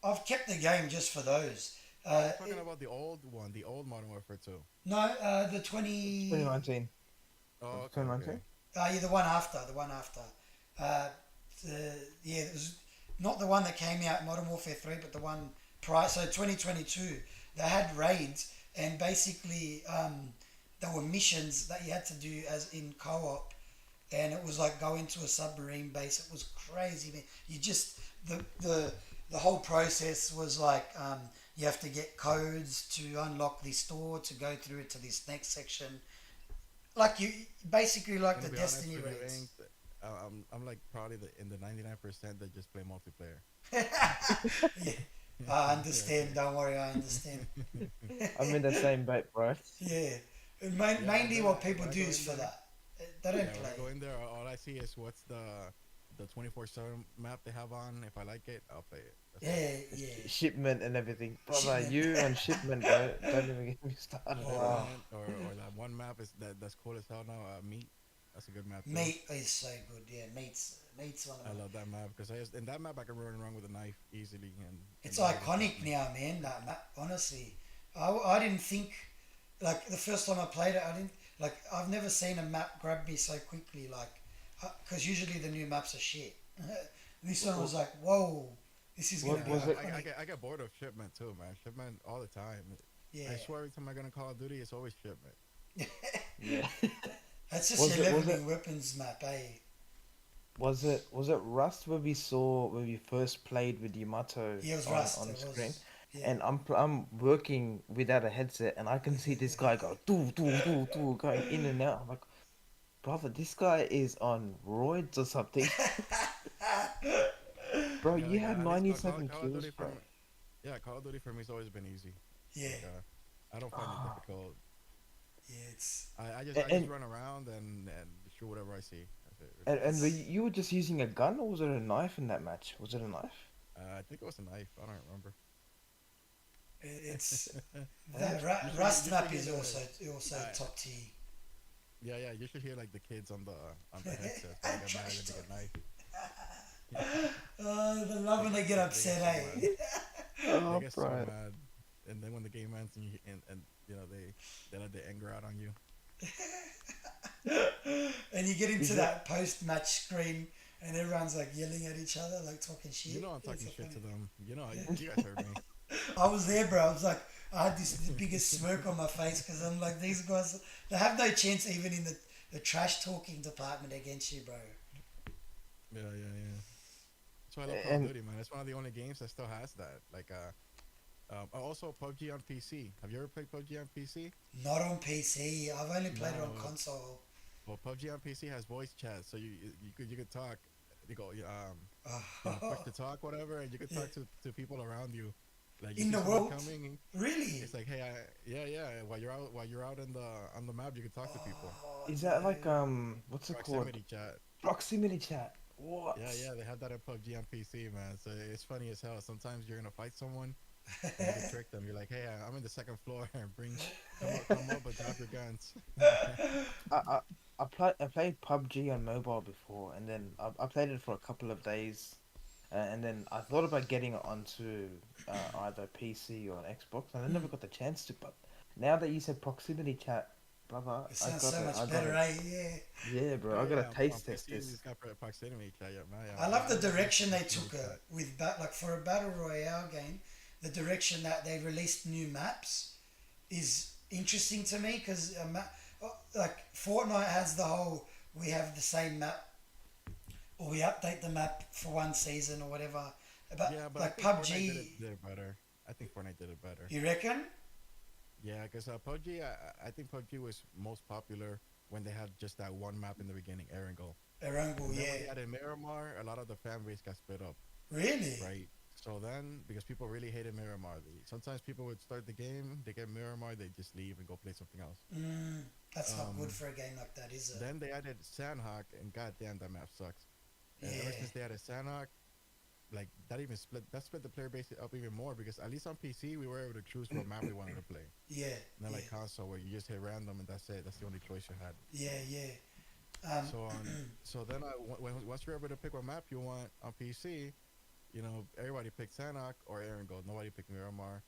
I've kept the game just for those. Oh, you're talking about the old one, the old Modern Warfare 2. No, the 20. 2019. Oh, okay, 2019. okay. Yeah, the one after. The one after. Uh, yeah, it was not the one that came out Modern Warfare 3, but the one prior. So 2022, they had raids, and basically there were missions that you had to do as in co-op, and it was like go into a submarine base. It was crazy, man. You just the whole process was like you have to get codes to unlock the store to go through it to this next section. Like you basically I'm like gonna the be honest Destiny with you, raids. Ink. I'm like probably in the 99% that just play multiplayer. Yeah, I Yeah, understand. Don't worry, I understand. I'm in the same boat, bro. Yeah, and yeah. And mainly then what people when I do go is in for there, that. They don't yeah, when I play. go in there, all I see is what's the 24/7 map they have on. If I like it, I'll play it. That's it. Yeah, yeah. Shipment and everything, brother. Shipment. You on shipment, bro? Don't even get me started. Oh, Shipment or that one map is that's cool as hell now. Meat, that's a good map too. meat is so good. Yeah, meat's one of I my. love that map because in that map I can run around with a knife easily and It's nobody can stop iconic me. now, man. That map, honestly, I didn't think like the first time I played it, I didn't like. I've never seen a map grab me so quickly. Like, because usually the new maps are shit. This one was like, whoa, this is gonna What be was it? I iconic. get I get bored of shipment too, man. Shipment all the time. Yeah, I swear every time I get on Call of Duty, it's always shipment. Yeah. that's just Was your it? Was it? leveling weapons map, eh? Was it Rust where we saw where we first played with Yamato Yeah, it was Rust. on It screen, was. Yeah. and I'm working without a headset, and I can see this guy go do going in and out. I'm like, brother, this guy is on roids or something. Bro, Yeah, you like had at least 97 Call of kills, Duty bro. yeah, Call of Duty for me has always been easy. Yeah, Like I don't find it Ah, difficult. yeah. It's I just and run around and shoot whatever I see. That's it. and were it's you were just using a gun, or was it a knife in that match? Was it a knife? I think it was a knife. I don't remember. it's Eh? that Rust You should map hear is also uh, top tier. yeah. You should hear like the kids on the headsets when they get mad Trash and they get talk. knife. Oh, the love when they get They get upset, so mad. eh? They Oh, get so bro. mad, and then when the game ends and you know they let the anger out on you. And you get into Is it? that post-match screen, and everyone's like yelling at each other, like talking You shit. know I'm It's talking so shit funny. to them. You know you guys heard me. I was there, bro. I was like, I had the biggest smirk on my face because I'm like, these guys, they have no chance even in the trash talking department against you, bro. Yeah. That's why I love Call of And Duty, man. It's one of the only games that still has that. Like also PUBG on PC. Have you ever played PUBG on PC? Not on PC. I've only played it on No. console. Well, PUBG on PC has voice chat, so you could talk. You go push Oh, to talk whatever, and you could yeah. talk to people around you. Like you In see the someone world? coming, Really? it's like hey yeah. While you're out in the on the map, you can talk to people. Oh, is that like no. what's it called? Proximity chat. Proximity chat. What? Yeah. They have that in PUBG on PC, man. So it's funny as hell. Sometimes you're gonna fight someone, and you can trick them. You're like, hey, I'm in the second floor. Come up, but drop your guns. I I I played PUBG on mobile before, and then I played it for a couple of days, and then I thought about getting it onto either PC or an Xbox, and I never got the chance to. But now that you said proximity chat, brother, It sounds so much better, eh? Yeah. yeah, bro, Yeah, I gotta on taste test PC, this. it's got proximity chat. Yeah, man. I Yeah, love the I love direction they proximity took chat. with like for a battle royale game. The direction that they released new maps is interesting to me because like Fortnite has the whole we have the same map or we update the map for one season or whatever. But Yeah, but I like think Fortnite PUBG, did it better. I think Fortnite did it better. you reckon? Yeah, because PUBG, I think PUBG was most popular when they had just that one map in the beginning, Erangel. Erangel, And then when yeah. they added Miramar, a lot of the fan base got split up, Really? right? So then, because people really hated Miramar, sometimes people would start the game, they get Miramar, they just leave and go play something else. Mm, that's not good Um, for a game like that, is it? then they added Sandhawk, and goddamn, that map sucks. And ever Yeah, since they added Sandhawk, like that split the player base up even more because at least on PC we were able to choose what map we wanted to play. yeah, Not yeah, like console where you just hit random and that's it. That's the only choice you had. yeah, yeah. So on, so then once you're able to pick what map you want on PC, everybody picked Sanok or Erangel. Nobody picked Miramar.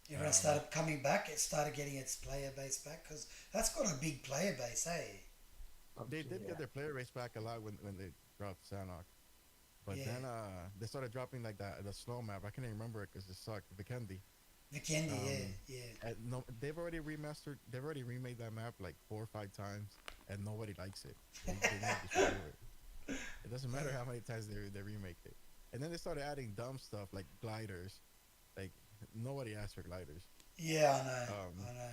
Everyone Um, started coming back. It started getting its player base back because that's got a big player base, eh? they PUBG, did yeah. get their player base back a lot when they dropped Sanok. But Yeah. then they started dropping like that the snow map. I can't even remember it because it sucked. Vikendi. Vikendi, yeah, Um, yeah. and no, they've already remastered. They've already remade that map like 4 or 5 times, and nobody likes it. They need to just redo it. It doesn't matter how many times they remake it. And then they started adding dumb stuff like gliders. Like nobody asked for gliders. Yeah, I know, Um, I know.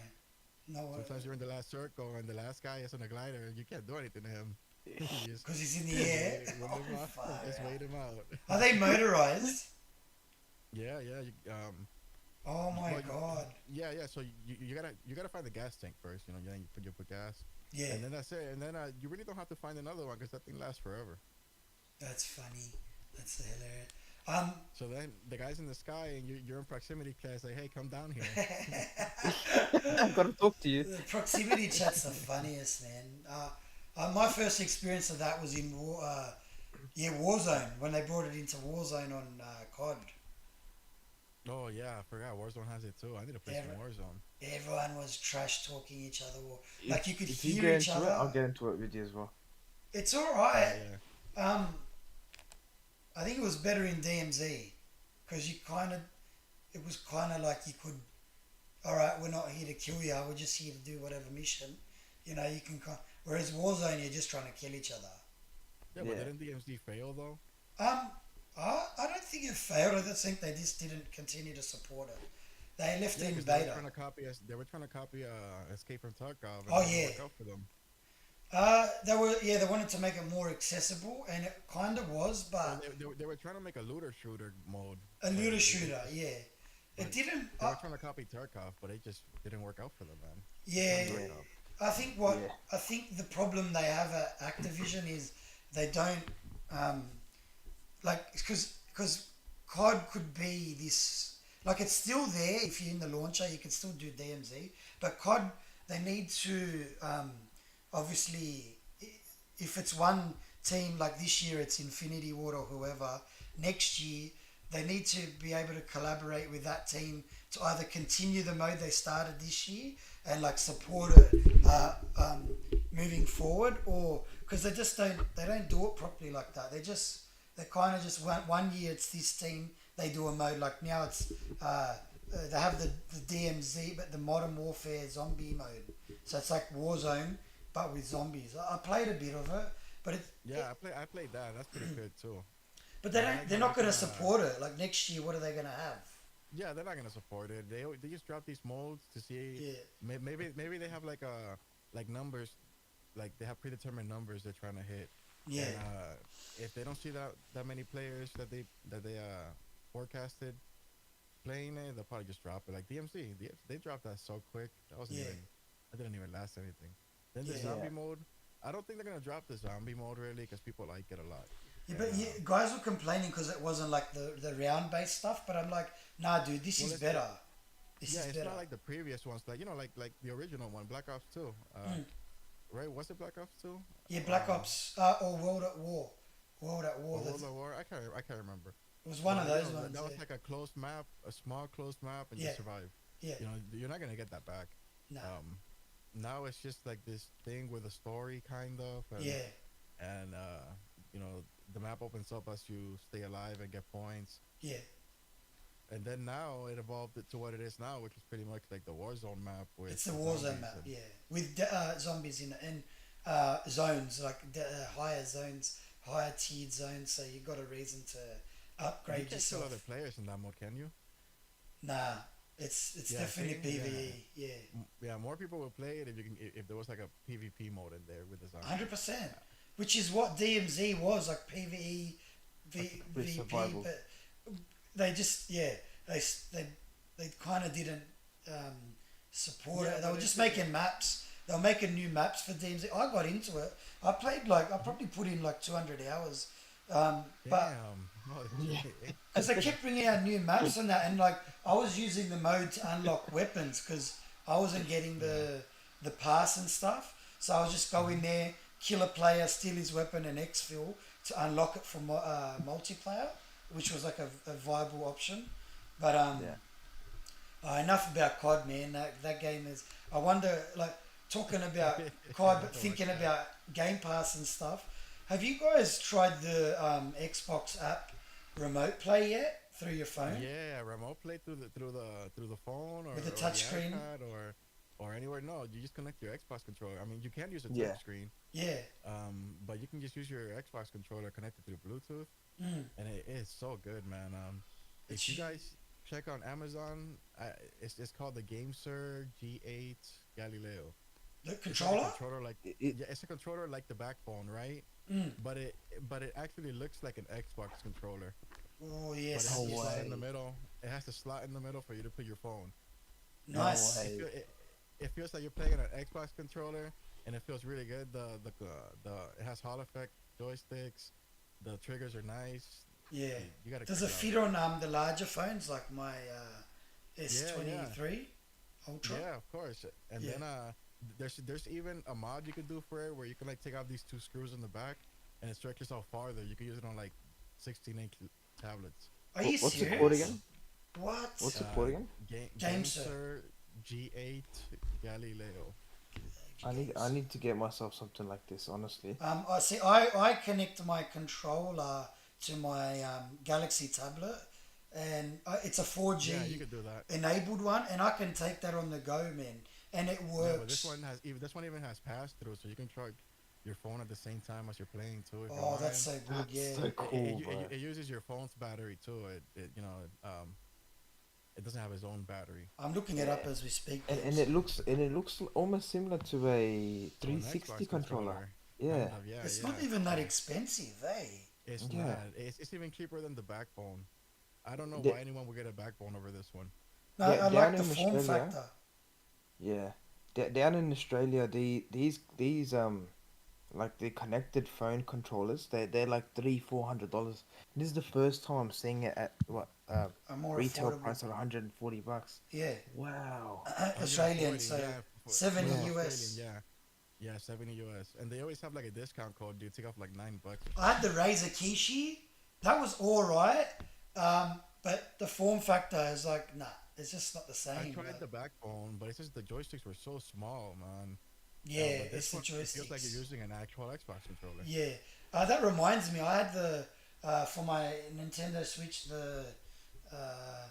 No, Sometimes you're in the last circle and the last guy is on a glider and you can't do anything to him. you just because he's in the air. wait Oh, him out. far Just out. wait him out. Are they motorized? yeah, yeah. Oh my Well, god. yeah. So you gotta find the gas tank first. Then you put gas, Yeah, and then that's it. And then you really don't have to find another one because that thing lasts forever. that's funny. That's hilarious. Um, So then the guy's in the sky and you're in proximity class. Like, hey, come down here. I've got to talk to you. the proximity chat's the funniest, man. My first experience of that was in Warzone when they brought it into Warzone on COD. Oh yeah, I forgot. Warzone has it too. I need to play some Ev- Warzone. Everyone was trash talking each other, or If like you could if you hear get each into it, I'll other. get into it with you as well. It's all Oh right. yeah. Um, I think it was better in DMZ because it was kind of like you could, all right, we're not here to kill you, we're just here to do whatever mission. You can, whereas Warzone, you're just trying to kill each other. Yeah, but Yeah. didn't DMZ fail though? I don't think it failed. I just think they just didn't continue to support it. They left Yeah, it in because they were beta. trying to copy us. They were trying to copy Escape from Tarkov, and Oh it didn't yeah. work out for them. They wanted to make it more accessible, and it kind of was, Well, but they were trying to make a looter shooter mode, a but looter shooter, yeah. but It didn't. they were trying to copy Tarkov, but it just didn't work out for them, man. They Yeah, can't do Yeah. it up. Yeah. I think the problem they have at Activision is they don't um, like because COD could be this, like, it's still there. If you're in the launcher you can still do DMZ, but COD, they need to obviously, if it's one team, like this year it's Infinity Ward or whoever, next year they need to be able to collaborate with that team to either continue the mode they started this year and like support it moving forward, or because they don't do it properly like that. They kind of just one year it's this team, they do a mode, like now it's they have the DMZ, but the Modern Warfare zombie mode, so it's like Warzone but with zombies. I played a bit of it, but Yeah, I played that. That's pretty good too. but And I like they're how they not going kind to of support it. Like next year, what are they going to have? yeah, they're not gonna support it. They just drop these modes to see. Yeah, Maybe they have like numbers, like they have predetermined numbers they're trying to hit, yeah, and if they don't see that many players that they forecasted playing it, they'll probably just drop it. Like DMC, they dropped that so quick. yeah, That didn't even last anything. Then the yeah. Yeah. zombie mode, I don't think they're gonna drop the zombie mode really because people like it a lot. Yeah, And but yeah, guys were complaining because it wasn't like the round based stuff. But I'm like, nah, dude, this well, is it's better. This yeah, is it's better. not like the previous ones, like the original one, Black Ops 2. Mm. Right? Was it Black Ops 2? Yeah, Black Ops or World at War. World at War. Or World of War? I can't remember. It was one But of you those know, ones. that was like a closed map, a small closed map, and you Yeah, survive. yeah, You're not gonna get that back. no, Um, Now it's just like this thing with a story, kind of, yeah, and the map opens up as you stay alive and get points. yeah. And then now it evolved it to what it is now, which is pretty much like the Warzone map with It's the zombies Warzone map, and yeah, with zombies in it and zones like higher zones, higher tiered zones. So you got a reason to You upgrade can't kill other yourself. players in that mode, can you? Nah, it's Yeah, definitely see, yeah, PVE. Yeah, yeah. More people would play it if you can, if there was like a PvP mode in there with the zombies. 100%. Which is what DMZ was like PVE, Like a VP, survival. but they just they s- they they kind of didn't um, support Yeah, it. They but were just making maps. They were making new maps for DMZ. I got into it. I played like I Mhm. probably put in like 200 hours, but Damn, holy Yeah. shit. because they kept bringing out new maps and that, and like I was using the mode to unlock weapons because I wasn't getting Yeah. the pass and stuff. So I was just go in Hmm. there, kill a player, steal his weapon, and exfil to unlock it for multiplayer, which was like a viable option. But Yeah. enough about COD, man. That game is. I wonder, like talking about COD, but Enough about thinking that. about Game Pass and stuff. Have you guys tried the Xbox app Remote Play yet through your phone Yeah, remote play through the phone with a or the touchscreen? iPad or anywhere. No, you just connect your Xbox controller. I mean, you can use a Yeah. touch screen, Yeah. but you can just use your Xbox controller connected through Bluetooth, Mm. and it is so good, man. If you It's guys check on Amazon, it's called the GameSir G8 Galileo. the It's like a controller. controller like It, yeah, it's a controller like the backbone, right? Mm. But it actually looks like an Xbox controller, Oh but it yes, has no a yes. slot in the way. middle. It has a slot in the middle for you to put your phone, No and Nice. way. it feels like you're playing an Xbox controller, and it feels really good. The it has Hall effect joysticks. The triggers are nice. Yeah. You gotta Does check it it out. fit on the larger phones like my Yeah, yeah, S23 Ultra? yeah. Of course. And Yeah. then there's even a mod you could do for it where you can like take out these two screws in the back, and it stretches out farther. You can use it on like 16-inch tablets. Are you What's it called serious? again? What? What's it called again? Game Sir. GameSir G8 Galileo. I Games. need to get myself something like this, honestly. I see. I connect my controller to my Galaxy tablet, and it's a Yeah, you 4G could do that. enabled one, and I can take that on the go, man, and it Yeah, but works. this one even has pass through, so you can charge your phone at the same time as you're playing too if you Oh, that's want. so good. That's Yeah, so cool, bro. It uses your phone's battery too. It doesn't have its own battery. I'm looking it up Yeah. as we speak, And Debs. it looks almost similar to a To an 360 Xbox controller. controller, kind Yeah. of. Yeah, It's not yeah. even that Yeah. expensive, eh? It's Yeah. not. It's even cheaper than the backbone. I don't know D- why anyone would get a backbone over this one. No, I down like the in form Australia, factor. yeah. Down in Australia, these like the connected phone controllers, they're like $300-400. This is the first time I'm seeing it at what Are more retail affordable. price at $140. Yeah, Wow. Australian, 140, so yeah, 70 Yeah. for Australian, US. yeah, yeah, 70 US, and they always have like a discount code. You take off like $9 or I had something. the Razer Kishi. That was all right, but the form factor is like, nah, it's just not the I same. tried Like, the backbone, but it's just the joysticks were so small, man. yeah, But it's this the one, it feels like you're joysticks. using an actual Xbox controller. Yeah, that reminds me. I had the for my Nintendo Switch the uh,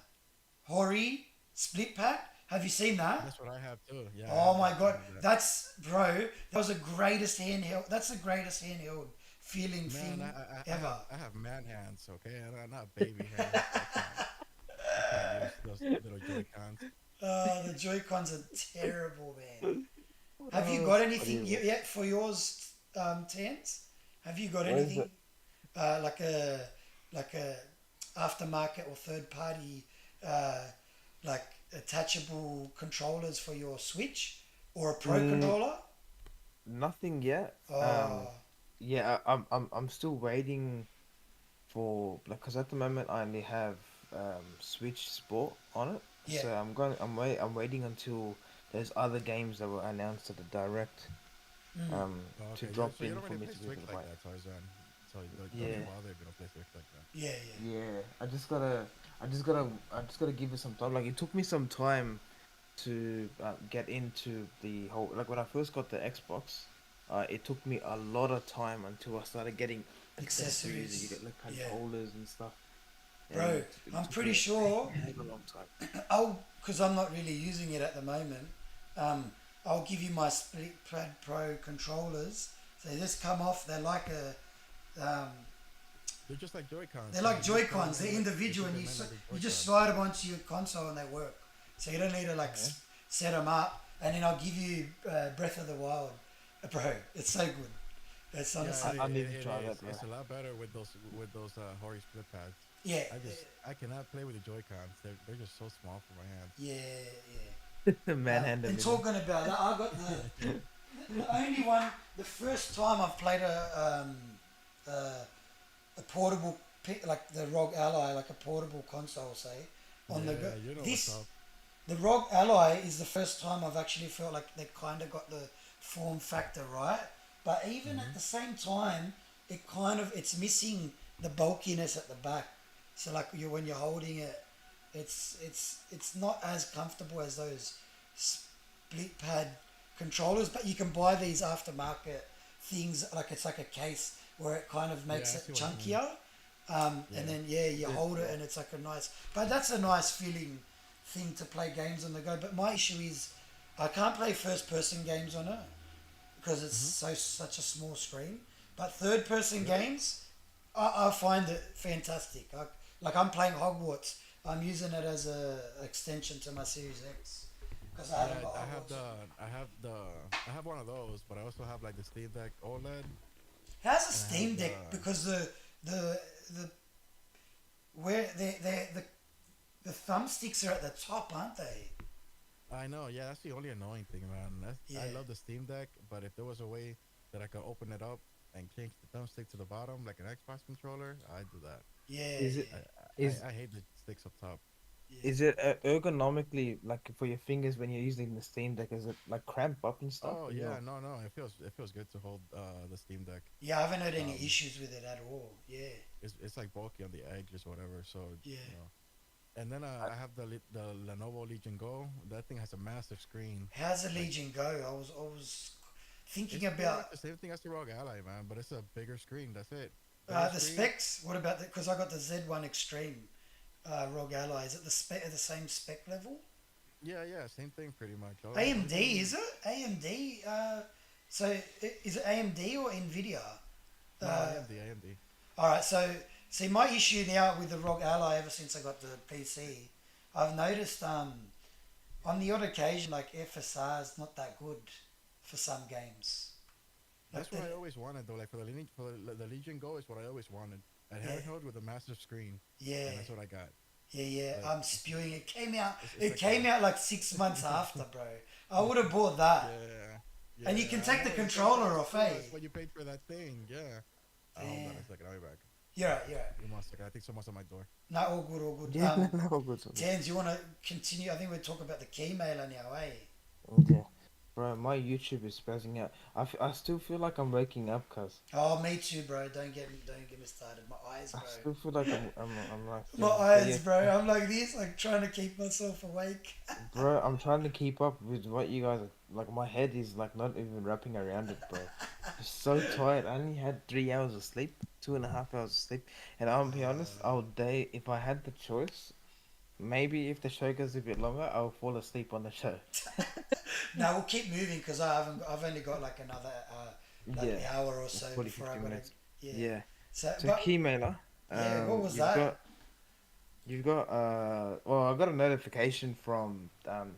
Hori split pack. Have you seen that? That's what I have too. Yeah, Oh my I god, have that. that's bro. That was the greatest handheld. That's the greatest handheld feeling Man, thing ever. I have man hands, okay, and not baby hands. I can't use those little Joy Cons. The Joy Cons are terrible, man. Have you Oh, got that's anything funny. yet for yours, Tans? Have you got What is anything it? like a aftermarket or third party uh, like attachable controllers for your Switch or a Pro Mm, controller? nothing yet. Oh, Yeah, I'm still waiting for like because at the moment I only have Switch Sport on it, yeah. so I'm waiting until there's other games that were announced at the direct Mm. Oh, to okay, drop so you in don't for really me play to be Switch able to buy like it. that, Tarzan. So don't Yeah, even bother if you don't play Switch like that. Yeah, yeah. yeah. I just gotta give it some time. Like it took me some time to get into the whole. Like when I first got the Xbox, it took me a lot of time until I started getting accessories. You Accessories. get like Yeah. controllers and stuff, Bro, and it I'm took pretty me sure a heck of a long time. because I'm not really using it at the moment. Um, I'll give you my Split Pad Pro controllers. They just come off. They're like a um, they're just like Joy Cons. They're So like you just Joy plug them Cons. in They're like they individual, should and be meant like the you Joy just Cons. slide them onto your console and they work. So you don't need to like Yeah. set them up. And then I'll give you Breath of the Wild, bro. It's so good. It's Yeah, honestly, I need to it try is. that, bro. It's a lot better with those Hori split pads. yeah, I cannot play with the Joy Cons. They're just so small for my hands. yeah, yeah. Manhandle And me, man. talking about that, I got the only one. The first time I've played a portable like the ROG Ally, like a portable console, say on the go. Yeah, you know what's This up. the ROG Ally is the first time I've actually felt like they kind of got the form factor right, but even at Hmm. the same time, it's missing the bulkiness at the back. So like when you're holding it, it's not as comfortable as those split pad controllers. But you can buy these aftermarket things like it's like a case where it kind of Yeah, makes I it see what you mean. chunkier, and Yeah. then yeah, you Yeah, hold it yeah. and it's like a nice. But that's a nice feeling thing to play games on the go. But my issue is I can't play first person games on it because it's Hmm. such a small screen. But third person Really? games, I find it fantastic. Like I'm playing Hogwarts. I'm using it as a extension to my Series X because I haven't Yeah, got Hogwarts. I have one of those, but I also have like the Steam Deck OLED, How's a and I have Steam the. Deck? Because the where the thumbsticks are at the top, aren't they? I know, yeah, that's the only annoying thing, man. I Yeah, love the Steam Deck, but if there was a way that I could open it up and change the thumbstick to the bottom like an Xbox controller, I'd do that. yeah, Is it yeah, is I hate the sticks up top. yeah. is it ergonomically like for your fingers when you're using the Steam Deck? Is it like cramp up and stuff Oh when yeah, you're no, it feels good to hold the Steam Deck. Yeah, I haven't had any Um, issues with it at all. Yeah, it's like bulky on the edges or whatever, so yeah. you know. And then I have the Lenovo Legion Go. That thing has a massive screen. How's the Like Legion go? I was thinking it's pretty about much the same thing as the ROG Ally, man, but it's a bigger screen. That's it. Bigger the screen. specs. What about Because I got the Z1 Extreme ROG Ally. Is it the same spec level? Yeah, yeah, same thing pretty much. Only AMD thing, is it? AMD. So is it AMD or Nvidia? no, Uh, AMD. all right. So see, my issue now with the ROG Ally ever since I got the PC, I've noticed on the odd occasion like FSR is not that good for some games. Like That's what I always wanted though. Like the Legion Go is what I always wanted. A yeah, handheld with a massive screen, yeah, and that's what I got. yeah, yeah. Like I'm spewing. It came out. it's It like came a out like 6 months after, bro. I would have bought that. yeah, And you can yeah. I take the know you paid for controller that off, too. eh? That's what you paid for that thing. Yeah. Hold on Damn. a second. I'll be back. You're right. You're right. Give me one second. I think someone's at my door. No, all good, all good. yeah, no, no, good, so good. Tans, you want to continue? I think we're talking about the key mailer now, eh? Yeah, bro, my YouTube is spazzing out. I still feel like I'm waking up, cuz Oh, me too, bro. Don't get me started. My eyes, I bro. still feel like I'm like My sleeping. But eyes, yeah, bro. I'm like this, like trying to keep myself awake. bro, I'm trying to keep up with what you guys are, like. My head is like not even wrapping around it, bro. Just so tired. I only had 3 hours of sleep, 2.5 hours of sleep, and I'll be honest. I'll day if I had the choice. Maybe if the show goes a bit longer, I'll fall asleep on the show. Now we'll keep moving because I haven't. I've only got like another like Yeah, hour or like so 40, before I 50 gotta. minutes. Yeah. Yeah. So, So but key mailer. yeah, what was You've that? got well, I got a notification from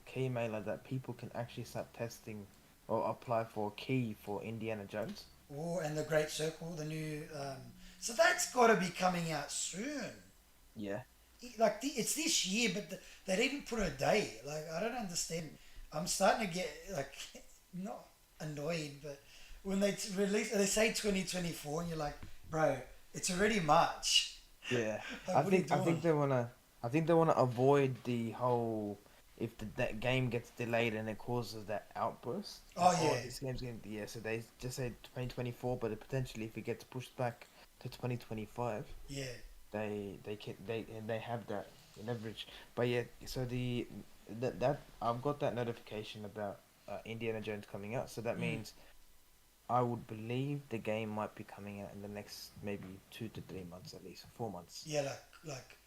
Keymailer that people can actually start testing or apply for a key for Indiana Jones. Oh, and the Great Circle, the new. So that's got to be coming out soon. Yeah. Like it's this year, but they didn't put a date. Like I don't understand. I'm starting to get like not annoyed, but when release, they say 2024, and you're like, bro, it's already March. Yeah. Like, what are you I doing? think they wanna avoid the whole if that game gets delayed and it causes that outburst. Like, Oh oh, yeah, this game's getting yeah. So they just say 2024, but potentially if it gets pushed back to 2025. yeah. They have that in average. But yeah, so that I've got that notification about Indiana Jones coming out. So that Mm. means I would believe the game might be coming out in the next maybe 2 to 3 months at least, 4 months. Yeah, like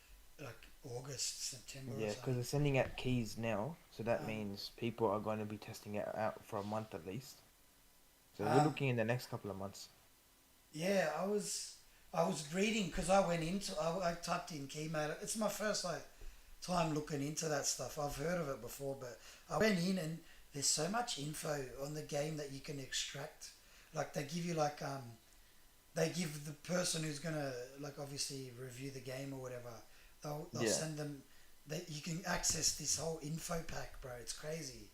August, September or Yeah, because something. they're sending out keys now, so that Um, means people are going to be testing it out for a month at least. So we're um, looking in the next couple of months. yeah, I was. I was reading because I went into I typed in Keymailer. It's my first like time looking into that stuff. I've heard of it before, but I went in and there's so much info on the game that you can extract. Like they give you like they give the person who's gonna like obviously review the game or whatever. They'll Yeah, send them that you can access this whole info pack, bro. It's crazy,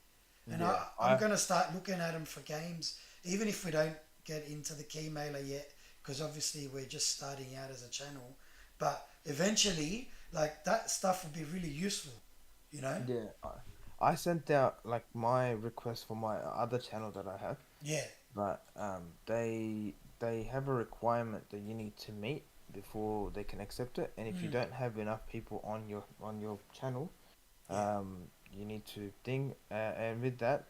and yeah. I'm gonna start looking at them for games, even if we don't get into the key mailer yet, because obviously we're just starting out as a channel. But eventually, like that stuff will be really useful, you know? Yeah, I sent out like my request for my other channel that I have, Yeah. but they have a requirement that you need to meet before they can accept it, and if you Mm, don't have enough people on your channel, yeah. you need to ding, and with that,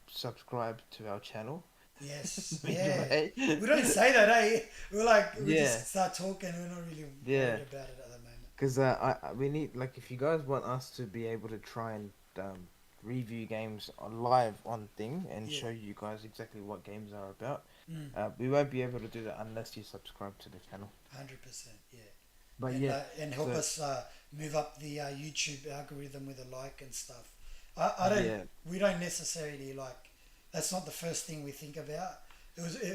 subscribe to our channel. Yes. Big Yeah. Bay. We don't say that, eh? We're like we Yeah, just start talking. We're not really yeah. worried about it at the moment. Because we need like if you guys want us to be able to try and review games live on thing and Yeah. show you guys exactly what games are about, Mm, we won't be able to do that unless you subscribe to the channel. 100%. Yeah. But yeah, And help so us move up the YouTube algorithm with a like and stuff. I don't. yeah, We don't necessarily like. That's not the first thing we think about.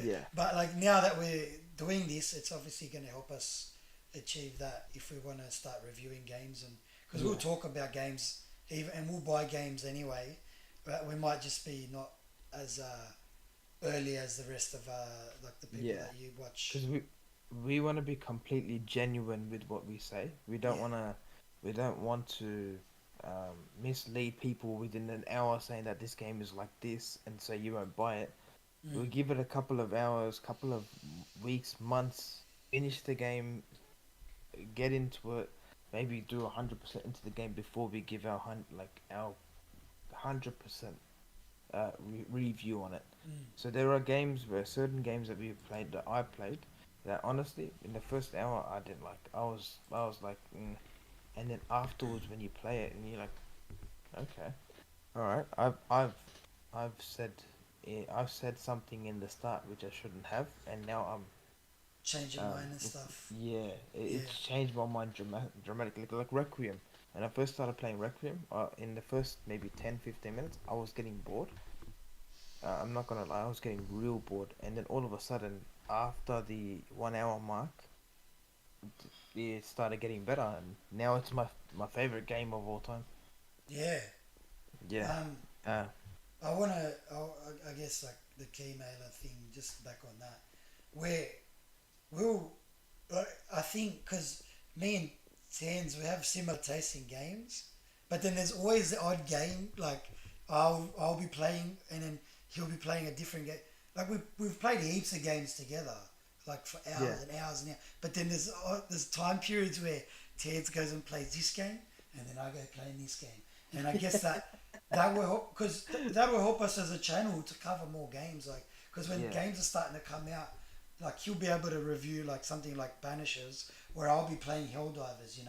yeah, But like now that we're doing this, it's obviously going to help us achieve that if we want to start reviewing games and because we'll yeah, talk about games even and we'll buy games anyway, but we might just be not as early as the rest of like the people yeah. that you watch. Because we want to be completely genuine with what we say. Yeah. We don't want to mislead people within an hour saying that this game is like this, and so you won't buy it. We'll Mm. give it a couple of hours, couple of weeks, months, finish the game, get into it, maybe do 100% into the game before we give our 100% review on it. Mm. So there are games where certain games that we've played that I played that honestly in the first hour I didn't like. I was like, and then afterwards when you play it and you're like, okay, all right, I've said. I've said something in the start which I shouldn't have, and now Change your mind and stuff. yeah, Yeah. it's changed my mind dramatically. Like Requiem, when I first started playing Requiem, in the first maybe 10, 15 minutes, I was getting bored. I'm not gonna lie, I was getting real bored, and then all of a sudden, after the 1 hour mark, it started getting better, and now it's my favorite game of all time. Yeah. Yeah, Um, uh, I want to, I guess, like the key mailer thing, just back on that, where we'll, I think, because me and Tans, we have similar tastes in games, but then there's always the odd game, like I'll be playing and then he'll be playing a different game. Like we've played heaps of games together, like for yeah, hours and hours and hours. But then there's time periods where Tans goes and plays this game, and then I go playing this game. And I guess that will help because that will help us as a channel to cover more games. Like because when yeah, games are starting to come out, like he'll be able to review like something like Banishers, where I'll be playing Helldivers.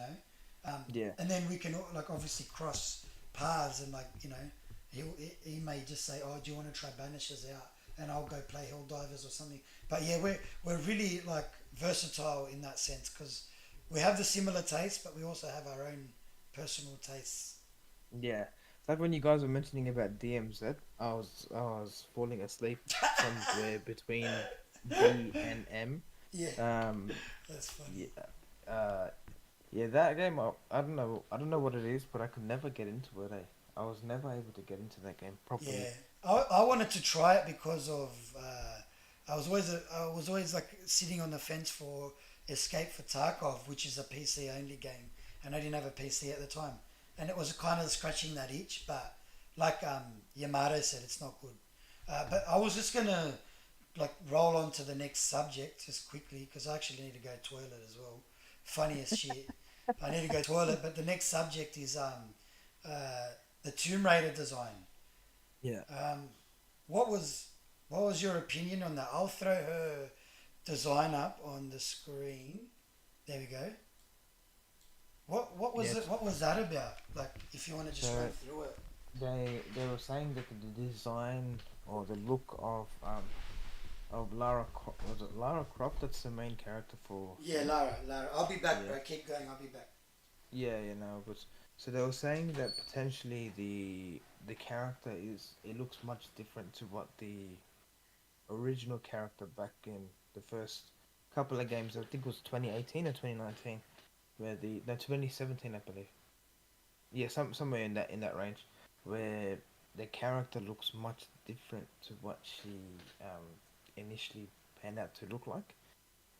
yeah, And then we can like obviously cross paths and like he may just say, oh, do you want to try Banishers out? And I'll go play Helldivers or something. But yeah, we're really like versatile in that sense because we have the similar tastes, but we also have our own personal tastes. yeah. It's like when you guys were mentioning about DMZ, I was falling asleep somewhere between D and M. Yeah, Um, that's funny. yeah, uh, yeah, that game, I don't know what it is, but I could never get into it. I was never able to get into that game properly. Yeah, I wanted to try it because of I was always like sitting on the fence for Escape for Tarkov, which is a PC only game, and I didn't have a PC at the time, and it was kind of scratching that itch. But like Yamato said, it's not good. But I was just gonna like roll on to the next subject just quickly because I actually need to go toilet as well. Funniest shit. I need to go toilet, but the next subject is the Tomb Raider design. Yeah. Um, what was what was your opinion on that? I'll throw her design up on the screen. There we go. What was Yes. it? What was that about? Like, if you want to just run So through it. they were saying that the design or the look of of Lara. Was it Lara Croft? That's the main character for Yeah, me. Lara. I'll be back, Yeah, bro. Keep going. I'll be back. yeah, you know. But so they were saying that potentially the character is it looks much different to what the original character back in the first couple of games. I think it was 2018 or 2019, where the no 2017 I believe. Yeah, somewhere in that range, where the character looks much different to what she initially panned out to look like,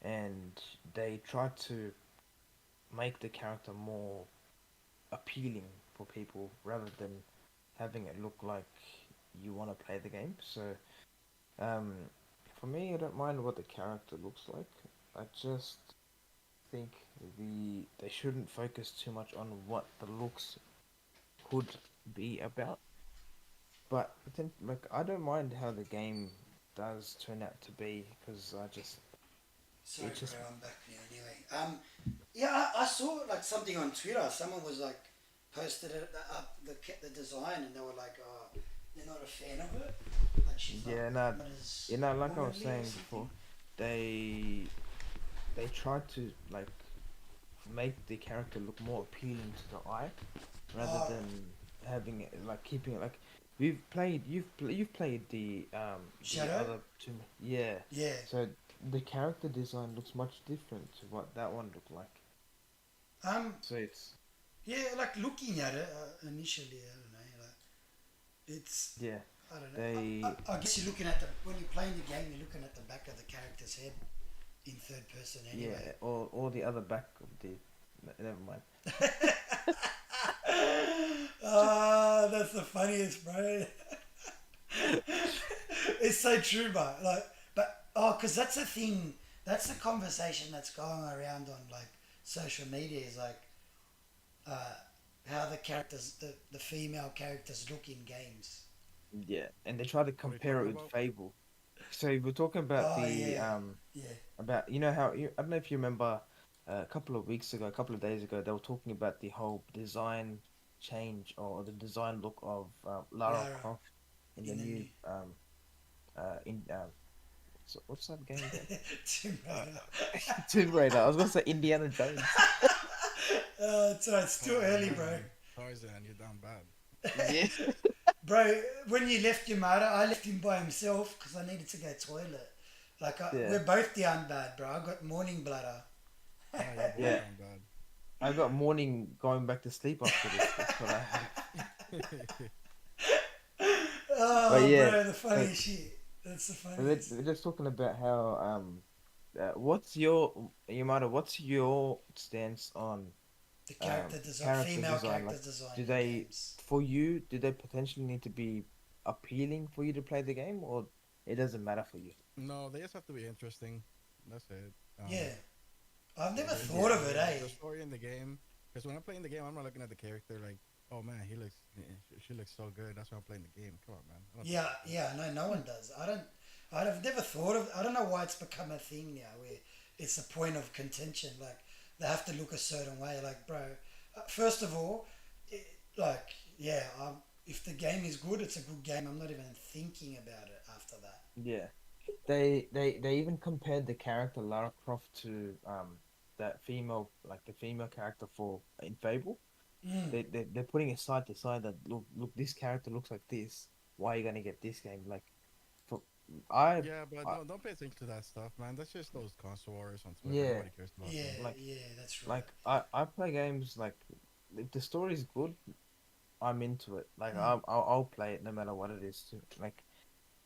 and they tried to make the character more appealing for people rather than having it look like you want to play the game. So, um, for me, I don't mind what the character looks like. I just think they shouldn't focus too much on what the looks could be about. But like I don't mind how the game does turn out to be because I just Sorry, it bro. just I'm back now. Anyway, yeah, I saw like something on Twitter. Someone was like posted it up the design, and they were like, "Oh, they're not a fan of it. Like she's yeah no not as you know like I was womanly or saying something." before, they they tried to like make the character look more appealing to the eye rather Oh, than having it like keeping it like we've played you've played the Shadow. other two yeah Yeah. so the character design looks much different to what that one looked like Um. so it's Yeah. Like looking at it initially, I don't know. Like it's. yeah I don't know. they I guess you're looking at the when you're playing the game, you're looking at the back of the character's head in third person yeah anyway. or the other back of the never mind Ah, that's the funniest, bro. It's so true, bro. Like, but oh, because that's the thing. That's the conversation that's going around on like social media. Is like uh, how the characters, the female characters look in games. yeah and they try to What are you compare talking it with about? Fable so if we're talking about Oh the yeah, yeah. about you know how I don't know if you remember a couple of weeks ago, a couple of days ago, they were talking about the whole design change or the design look of Lara Lara Croft in the in the new new in what's that game again? Tomb Uh, Raider. Tomb Raider. I was gonna say Indiana Jones. It's alright. It's still Oh early, bro. man, Tarzan, you're down bad. Yeah, Bro, when you left your mother, I left him by himself because I needed to go toilet. Like yeah, we're both down bad, bro. I got morning bladder. Ah, you're both yeah. down bad. I got morning going back to sleep after this. That's what I had. But Oh, yeah, bro, the so, funniest shit. That's the so we're, funniest. we're just talking about how what's your matter? What's your stance on The character design, character female design? character Like, design do in they, games. for you, do they potentially need to be appealing for you to play the game, or it doesn't matter for you? No, they just have to be interesting. That's it. Yeah, I've never The thought Yeah, of it, story, eh? the story in the game. Because when I'm playing the game, I'm not looking at the character like, oh man, he looks, she looks so good. That's why I'm playing the game. Come on, man. I don't think Yeah, like that. yeah, no, no one does. I don't. I've never thought of. I don't know why it's become a thing now, where it's a point of contention. Like they have to look a certain way. Like, bro, first of all, it, like, yeah, if the game is good, it's a good game. I'm not even thinking about it after that. yeah. They even compared the character Lara Croft to that female like the female character for in Fable. Mm. They're putting it side to side that look this character looks like this. Why are you gonna get this game? Like for I, Yeah, but I don't pay attention to that stuff, man. That's just those console wars on Twitter. yeah Nobody cares about Yeah, them. like yeah, that's right. I play games like if the story's good, I'm into it. Like Mm. I'll play it no matter what it is. Too. Like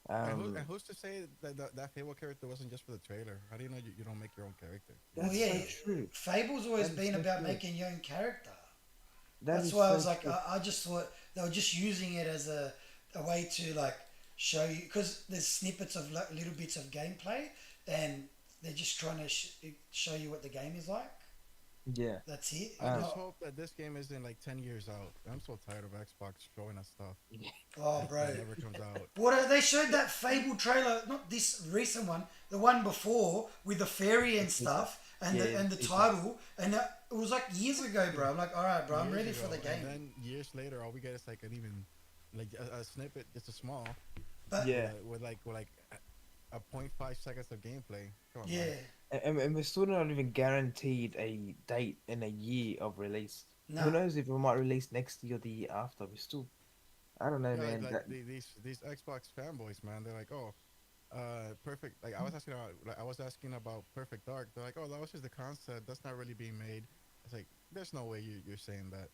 And who's to say that Fable character wasn't just for the trailer? How do you know you don't make your own character? You know Well, what that's I yeah, mean? so true. Fable's always That is been so about true. making your own character. That That's is why I so was like, true. I just thought they were just using it as a way to like show you because there's snippets of like, little bits of gameplay and they're just trying to show you what the game is like. Yeah. That's it. I Um. just hope that this game isn't like 10 years out. I'm so tired of Xbox showing us stuff Oh, bro. that never comes out. What they showed that Fable trailer, not this recent one, the one before with the fairy The and teaser. stuff, and Yeah, the the teaser. title, and it was like years ago, bro. I'm like, all right, bro, I'm Years ready for ago, the and game. then years later, all we get is like an even like a snippet. It's a small But Yeah. with like a point 0.5 seconds of gameplay. Come on, man. Yeah, And we're still not even guaranteed a date in a year of release. Who no, knows if we might release next year or the year after? We still, I don't know, Yeah, man. That these Xbox fanboys, man. They're like, oh, perfect. Like I was asking about Perfect Dark. They're like, oh, that was just the concept. That's not really being made. It's like, there's no way you're saying that.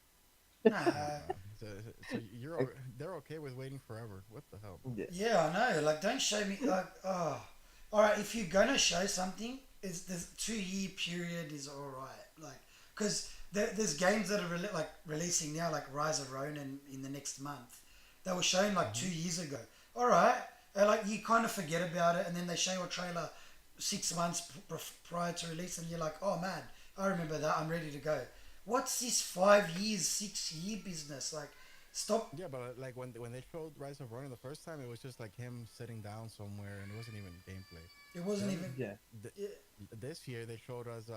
Come on, no. man. So they're okay with waiting forever. What the hell? yeah, Yeah, I know. Like, don't show me like, oh, all right. If you're gonna show something, is this 2 year period is all right. Like, because there's games that are like releasing now, like Rise of Ronin in the next month. They were shown like Hmm. 2 years ago. All right, like you kind of forget about it, and then they show a trailer 6 months prior to release, and you're like, oh man, I remember that. I'm ready to go. What's this 5 years, 6 year business? Like, stop. Yeah, but like when they showed Rise of Ronin the first time, it was just like him sitting down somewhere, and it wasn't even gameplay. It wasn't Then even. yeah, th- Yeah, this year they showed us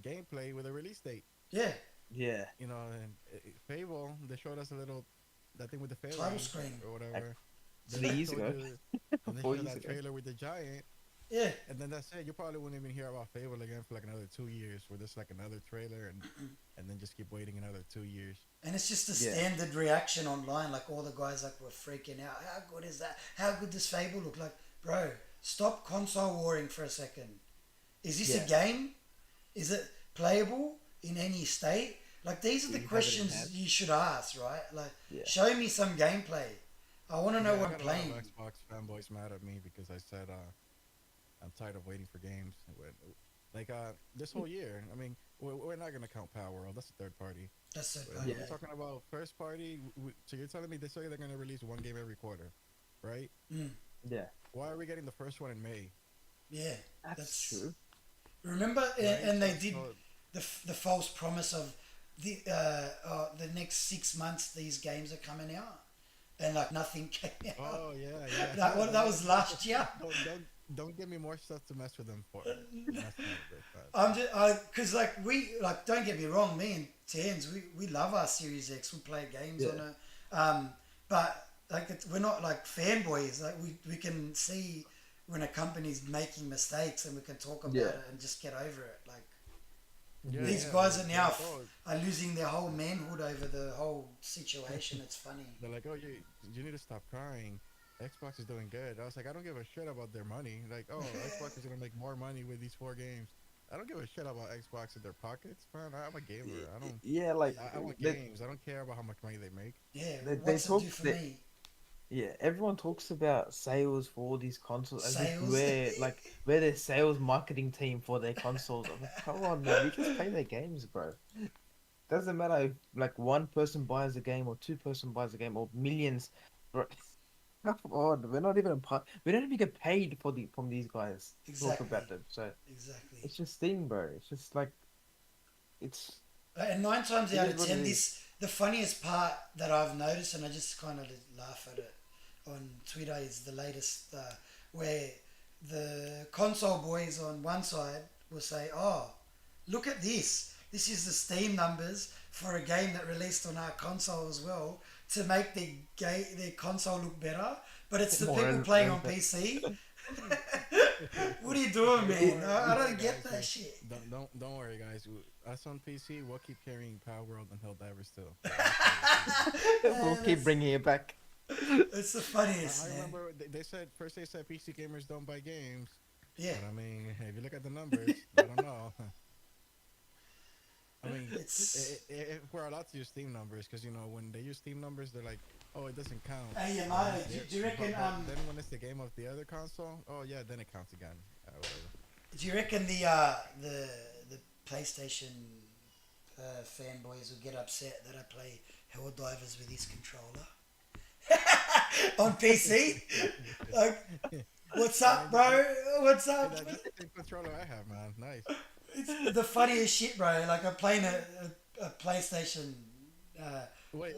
gameplay with a release date. yeah. yeah. You know, and Fable, they showed us a little that thing with the Title fairy screen. or Like whatever. Then 3 they years showed ago, you, then they 4 showed years that ago. trailer with the giant, Yeah, and then that's it. You probably wouldn't even hear about Fable again for like another 2 years, where there's like another trailer, and then just keep waiting another 2 years. and it's just a Yeah, standard reaction online. Like all the guys like were freaking out. How good is that? How good does Fable look? Like, bro, stop console warring for a second. Is this a yeah. game? Is it playable in any state? Like these are Do the you have it in questions hand? you should ask, right? Like, Yeah, show me some gameplay. I want to know Yeah, I what I'm got a lot of playing. Xbox fanboys mad at me because I said I'm tired of waiting for games. Like this whole year, I mean, we're not gonna count Power World. That's a third party. That's so When funny. we're yeah, talking about first party, so you're telling me they say they're gonna release one game every quarter, right? Mm, yeah. Why are we getting the first one in May, yeah, That's that's. true. Remember, right? and they So did so the false promise of the next 6 months these games are coming out, and like nothing came out. oh yeah. That was last year. Don't don't don't give me more stuff to mess with them for. Mess them with, I'm just because like we like don't get me wrong, me and Tans we love our Series X. We play games Yeah, on it, but like we're not like fanboys. Like we can see when a company's making mistakes and we can talk about yeah, it and just get over it. Like yeah, these yeah. guys are they're now like, oh, are losing their whole manhood over the whole situation. It's funny. they're like, oh, you need to stop crying. Xbox is doing good. I was like, I don't give a shit about their money. Like, oh, Xbox is gonna make more money with these 4 games. I don't give a shit about Xbox in their pockets, man. I'm a gamer. I don't. Yeah. Like I want they, games. I don't care about how much money they make. Yeah, they what's it do talk for that. me? Yeah, everyone talks about sales for all these consoles as if Sales. we're the sales marketing team for their consoles. I'm like, come on, man, we just play their games, bro. Doesn't matter if like one person buys a game or two-person buys a game or millions, bro. Come on, we're not even a part. We don't even get paid for the from these guys to talk about Exactly. them. So Exactly. it's just thing, bro. It's just like it's And nine times it out is of what it ten, is. this the funniest part that I've noticed, and I just kind of laugh at it on Twitter is the latest where the console boys on one side will say, "Oh, look at this! This is the Steam numbers for a game that released on our console as well to make their console look better." But it's the More people playing on relevant. PC. What are you doing, man? I Don't don't worry, get guys. that shit. Don't worry, guys. Us on PC, we'll keep carrying Power World and Helldivers still. We'll keep That's bringing it back. it's the funniest, I man. remember they said first they said PC gamers don't buy games, Yeah, but I mean, if you look at the numbers, I don't know. I mean, it's. if we're allowed to use Steam numbers, because you know when they use Steam numbers, they're like, oh, it doesn't count. Hey, But when Yamato, it's do you reckon but then when it's the game of the other console, oh yeah, then it counts again. Whatever. do you reckon the PlayStation fanboys will get upset that I play Helldivers with his controller on PC? Like, what's I up, mean, bro? What's hey, up? that's the same controller I have, man. Nice. It's the funniest shit, bro. Like I'm playing a PlayStation. Wait.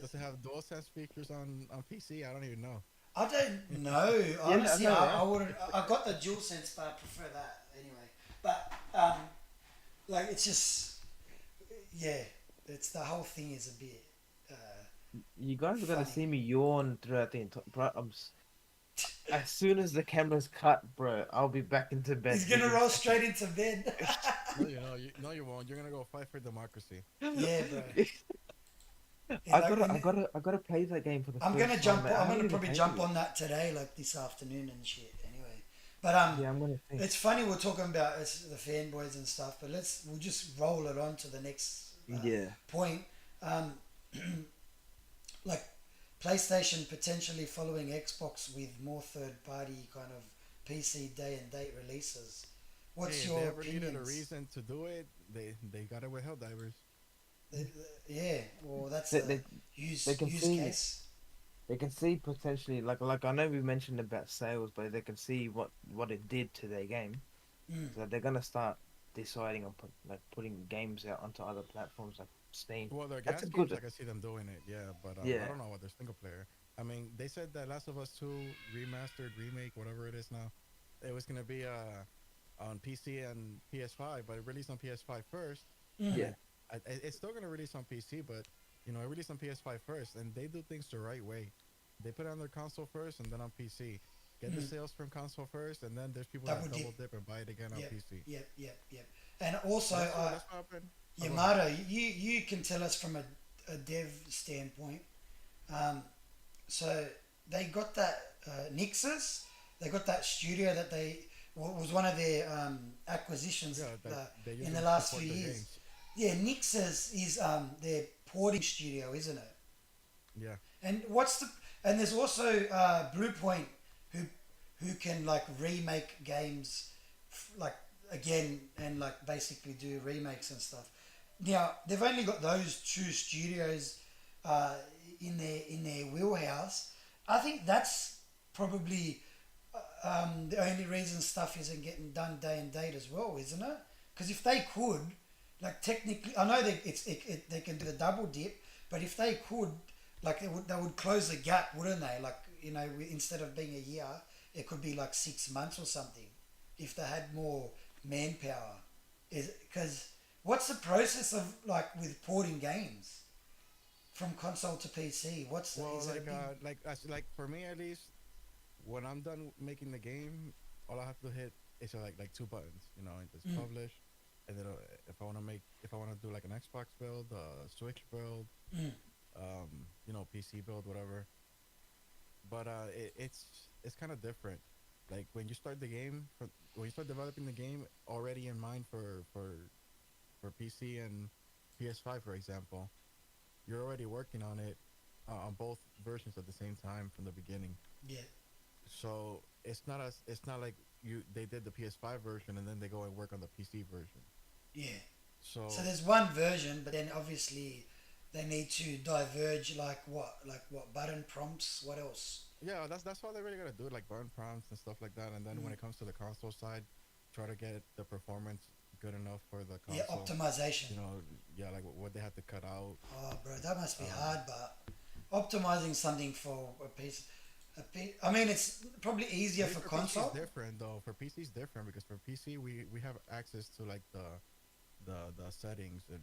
Does it have DualSense features on PC? I don't even know. I don't know. Yeah, Honestly, I know, I right? wouldn't. I got the DualSense, but I prefer that anyway. But like it's just yeah, it's the whole thing is a bit You guys are gonna funny. see me yawn throughout the entire. as soon as the camera's cut, bro, I'll be back into He's bed gonna within roll seconds. straight into bed. No, no, you won't. You're gonna go fight for democracy. Yeah, bro. Yeah, I like, gotta, I gotta, I gotta play that game for the I'm first gonna time, jump. man. I I'm haven't gonna even probably played it jump yet. on that today, like this afternoon and shit. Anyway, but Yeah, I'm gonna think. it's funny we're talking about the fanboys and stuff, but we'll just roll it on to the next Yeah, point. Um, like PlayStation potentially following Xbox with more third-party kind of PC day and date releases. Hey, What's if they your ever needed a opinions? reason to do it, they got it with Helldivers. Yeah, well, that's they, a they, they can use see, case. they can see potentially, like I know we mentioned about sales, but they can see what it did to their game. Mm, So they're gonna start deciding on putting games out onto other platforms like Steam. Well, their That's a gas games, good, I can see them doing it, yeah, but I yeah, don't know about their single player. I mean, they said that Last of Us 2 remastered, remake, whatever it is now, it was gonna be on PC and PS5, but it released on PS5 first, and mm, yeah. it's still gonna release on PC, but it released on PS5 first, and they do things the right way. They put it on their console first, and then on PC. Get the mm. sales from console first, and then there's people that Double dip. double dip and buy it again on Yep, PC. yep. And also, That's what happened. Oh, go ahead. Yamato, you can tell us from a dev standpoint. Um, so they got that Nixus. They got that studio that was one of their acquisitions Yeah, that they use in the them to last port few their years. games. Yeah, Nixus is their porting studio, isn't it? Yeah. And there's also Bluepoint who who can like remake games like again and like basically do remakes and stuff. Now they've only got those two studios uh, in their wheelhouse. I think that's probably the only reason stuff isn't getting done day and date as well, isn't it? Because if they could, like technically, I know they can do the double dip, but if they could, like they would close the gap, wouldn't they? Like instead of being a year, it could be like 6 months or something, if they had more manpower. Is because what's the process of like with porting games from console to PC? Well, Is it a big like for me at least, when I'm done making the game, all I have to hit is like two buttons. And just mm, publish, and then if I want to do like an Xbox build, Switch build, mm, PC build, whatever. But it's kind of different. Like when you start developing the game already in mind for PC and PS5, for example, you're already working on it on both versions at the same time from the beginning. yeah, So it's not like they did the PS5 version and then they go and work on the PC version. yeah. So So there's one version, but then obviously they need to diverge like what button prompts, what else? yeah, that's all they really gotta do, like burn prompts and stuff like that. And then when Mm. it comes to the console side, try to get the performance good enough for the Yeah, console. optimization. You know, yeah, like what they have to cut out. Oh, bro, that must be Um, hard, but optimizing something for I mean, it's probably easier Maybe for for PC is console. different though. For PC is different because for PC we have access to like the settings, and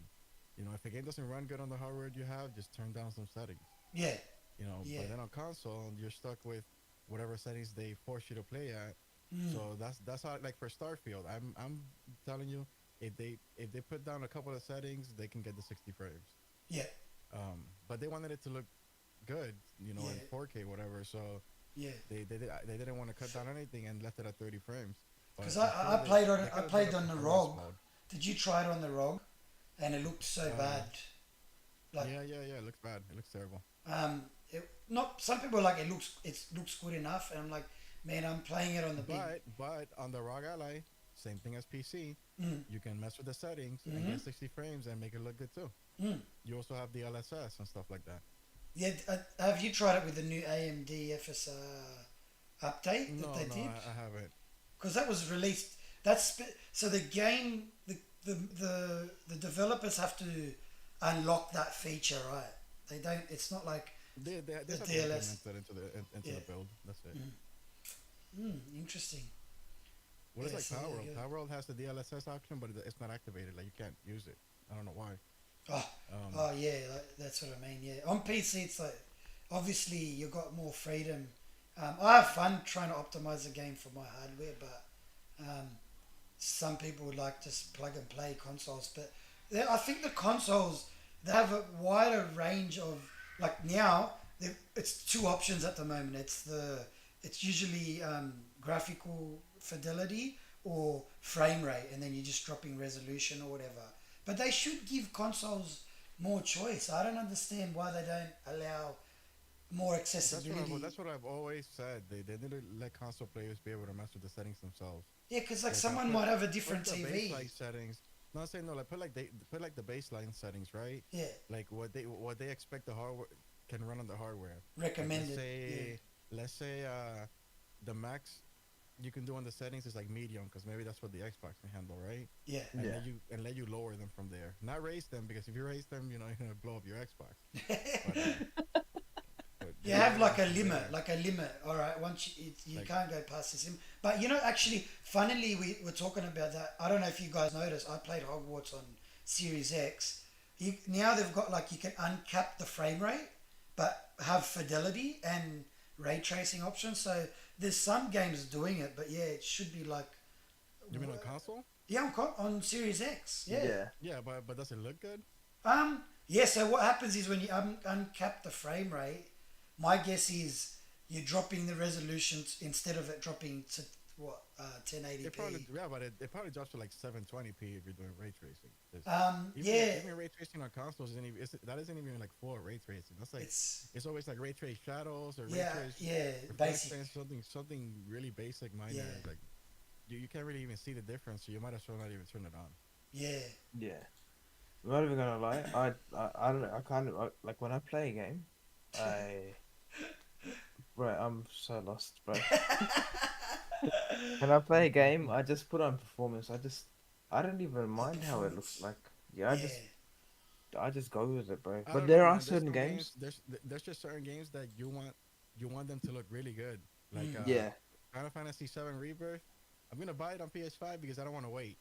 if a game doesn't run good on the hardware you have, just turn down some settings. Yeah, But yeah. then on console you're stuck with whatever settings they force you to play at. Mm. So that's how, like, for Starfield, I'm telling you, if they put down a couple of settings, they can get the 60 frames. Yeah, But they wanted it to look good, yeah, in 4K, whatever. So yeah. they didn't want to cut down anything and left it at 30 frames. But Because I'm I sure played they I could have did played a on the performance ROG. mode. Did you try it on the ROG? And it looked so Uh, bad. Like yeah. It looks bad. It looks terrible. not some people are like it looks good enough, and I'm like, man, I'm playing it on the big. But on the ROG Ally, same thing as PC. Mm, You can mess with the settings and mm-hmm, get 60 frames and make it look good too. mm. You also have the LSS and stuff like that. Yeah, have you tried it with the new AMD update that No, they no, did? I haven't. Because that was released. So the game, the developers have to unlock that feature, right? They don't. It's not like They the just have to DLS. implement it into Yeah. the build. That's it. Interesting. Well, it's Yeah. like So Power there World. you go. Power World has the DLSS option, but it's not activated. Like, you can't use it. I don't know why. Oh, Um, oh yeah. That's what I mean. Yeah. On PC, it's like obviously you got more freedom I have fun trying to optimize the game for my hardware, but some people would like just plug and play consoles. But I think the consoles they have a wider range of like now. It's two options at the moment. It's usually graphical fidelity or frame rate, and then you're just dropping resolution or whatever. But they should give consoles more choice. I don't understand why they don't allow more accessibility. That's what I've always said. They need to let console players be able to mess with the settings themselves. Yeah, because like Like someone put might have a put different the TV. baseline settings. Not saying no, like put like the baseline settings, right? Yeah, Like what they expect the hardware can run on the hardware. Like recommended. Yeah, let's say the max you can do on the settings is like medium because maybe that's what the Xbox can handle, right? yeah, Yeah. And let you lower them from there. Not raise them because if you raise them, you know you're gonna blow up your Xbox. But you you have lower like them a from limit, there. like a limit. All right, once you Like can't go past this limit. But actually, funnily, we were talking about that. I don't know if you guys noticed. I played Hogwarts on Series X. Now they've got like you can uncap the frame rate, but have fidelity and ray tracing options. So there's some games doing it, but yeah, it should be like you mean on console? yeah on Series X. Yeah. Yeah. Yeah, but does it look good? Yeah, so what happens is when you uncap the frame rate, my guess is you're dropping the resolution instead of it dropping to what It probably 1080p. yeah, but it probably drops to like 720p if you're doing ray tracing. 'Cause Yeah, even ray tracing on consoles isn't even that isn't even like full ray tracing. That's like it's it's always like ray trace shadows or ray yeah trace yeah basic. reflections, something really basic Yeah, minor. Like you can't really even see the difference, so you might as well not even turn it on. yeah, Yeah. I'm not even gonna lie. I don't know. I can't like when I play a game. I Bro, I'm so lost, bro. When I play a game, I just put on performance. I don't even oh mind how it looks performance. like. Yeah, Yeah, I just go with it, bro. I But don't know, there are man. There's certain some games. games. There's just certain games that you want them to look really good. Like Yeah, Final Fantasy VII Rebirth. I'm gonna buy it on PS5 because I don't want to wait.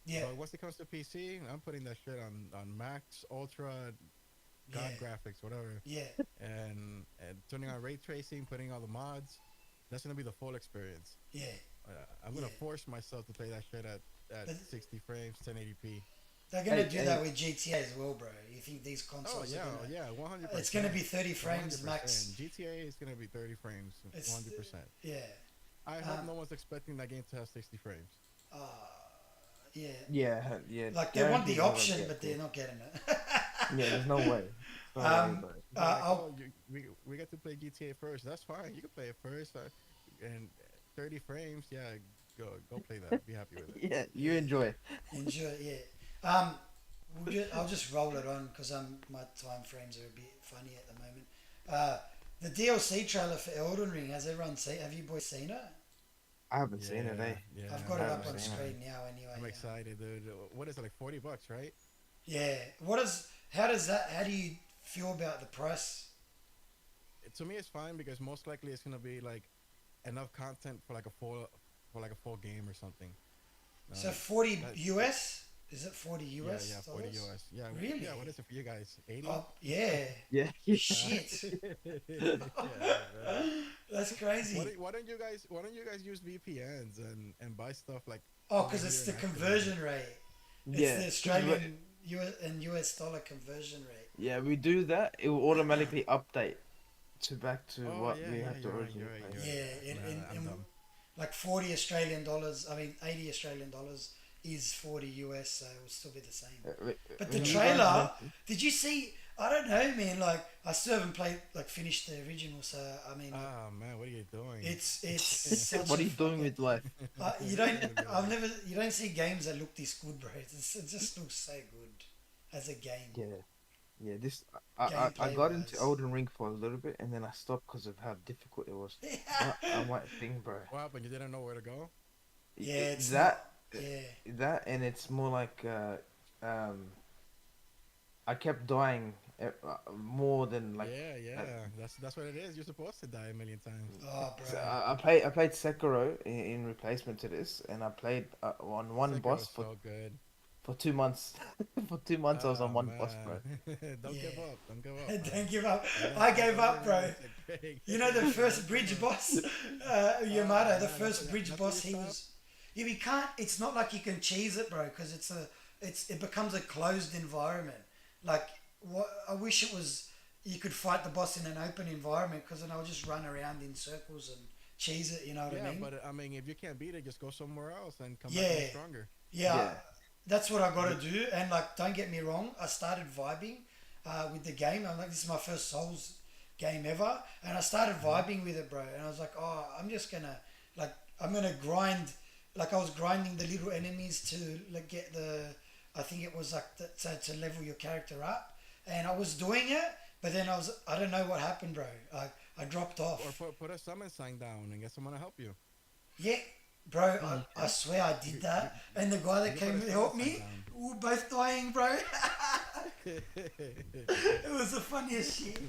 yeah, But once it comes to PC, I'm putting that shit on Max, Ultra, God yeah, graphics, whatever, yeah, and turning on ray tracing, putting all the mods. That's gonna be the full experience. yeah, I'm yeah. gonna force myself to play that shit at But 60 frames, 1080p. they're gonna hey, do that hey, with GTA as well, bro. You think these Oh consoles are yeah, gonna? yeah, It's gonna 100%, be 30 frames 100%. max. GTA is gonna be 30 frames, It's 100%. yeah. I hope Um, no one's expecting that game to have 60 frames. uh, yeah. yeah, yeah. Like they want the Guaranteed never option, get but they're there. not getting it. Yeah, there's no way. There's no way, um, bro. They're like, I'll oh, we get to play GTA first. That's fine. You can play it first, and 30 frames. Yeah, go play that. Be happy with it. Yeah, you yeah enjoy it. enjoy. Yeah. I'll just roll it on because my time frames are a bit funny at the moment. Uh, the DLC trailer for Elden Ring. Has everyone seen? Have you boys seen it? I haven't seen it, Yeah, eh? yeah. I've got I it haven't up on seen it. screen now. Anyway. I'm excited, dude. What is it like? $40, right? Yeah. What is? How does that? How do you feel about the price? To me, it's fine because most likely it's gonna be like enough content for like a full game or something. So Um, 40 that, US? Is it 40 yeah, US yeah, 40 dollars? US. Yeah, Really? yeah. What is it for you guys? 80. Oh yeah. Yeah, Shit. Yeah, man. That's crazy. Why don't you guys use VPNs and buy stuff like Oh, over because here it's the and activate it? conversion rate. It's yeah. the Australian US dollar conversion rate. Yeah, we do that. It will automatically update to back to Oh what yeah, we yeah, had to originally pay. you're right. Yeah, I'm dumb. like 40 Australian dollars, I mean 80 Australian dollars is 40 US, so it will still be the same. But the When you guys trailer, mentioned, did you see? I don't know, man. Like I still haven't played, like finished the original, so I mean, Oh man, what are you doing? it's such what a are you doing fucking. with life? You don't. I've never. You don't see games that look this good, bro. It just looks so good as a game, Yeah, yeah. I gameplay got into wise. Elden Ring for a little bit, and then I stopped because of how difficult it was. I might think, bro. What happened? You didn't know where to go? Yeah, it's not. That Yeah, and it's more like I kept dying more than like. Yeah, Uh, yeah. That's what it is. You're supposed to die a million times. oh, so bro. I played Sekiro in replacement to this, and I played on one Sekiro boss was so good. for 2 months. For 2 months, I was on Oh one boss, bro. man, don't give Yeah. up. Don't give up, man. Don't give up. I gave Elden up, Ring bro. is a great You know the game. first Don't give bridge up. boss, Oh Yamada, the man, first bridge that's what you boss, he stopped. was. Yeah, we can't. It's not like you can cheese it, bro, because it becomes a closed environment. Like what I wish it was, you could fight the boss in an open environment, because then I'll just run around in circles and cheese it. You know what I Yeah, mean? but I mean, if you can't beat it, just go somewhere else and come back and be Yeah, stronger. yeah. Yeah. That's what I got The- to do. And like, don't get me wrong, I started vibing with the game. I'm like, this is my first Souls game ever, and I started Hmm. vibing with it, bro. And I was like, oh, I'm just gonna like, I'm gonna grind. Like I was grinding the little enemies to like get the, I think it was like to level your character up, and I was doing it, but then I don't know what happened, bro. I dropped Or off. put a summon sign down and get someone to help you. Yeah, bro, yeah, you I can. swear I You did could, you, that. And the guy you that could put came a to summon help sign me, down. we were both dying, bro. It was the funniest shit.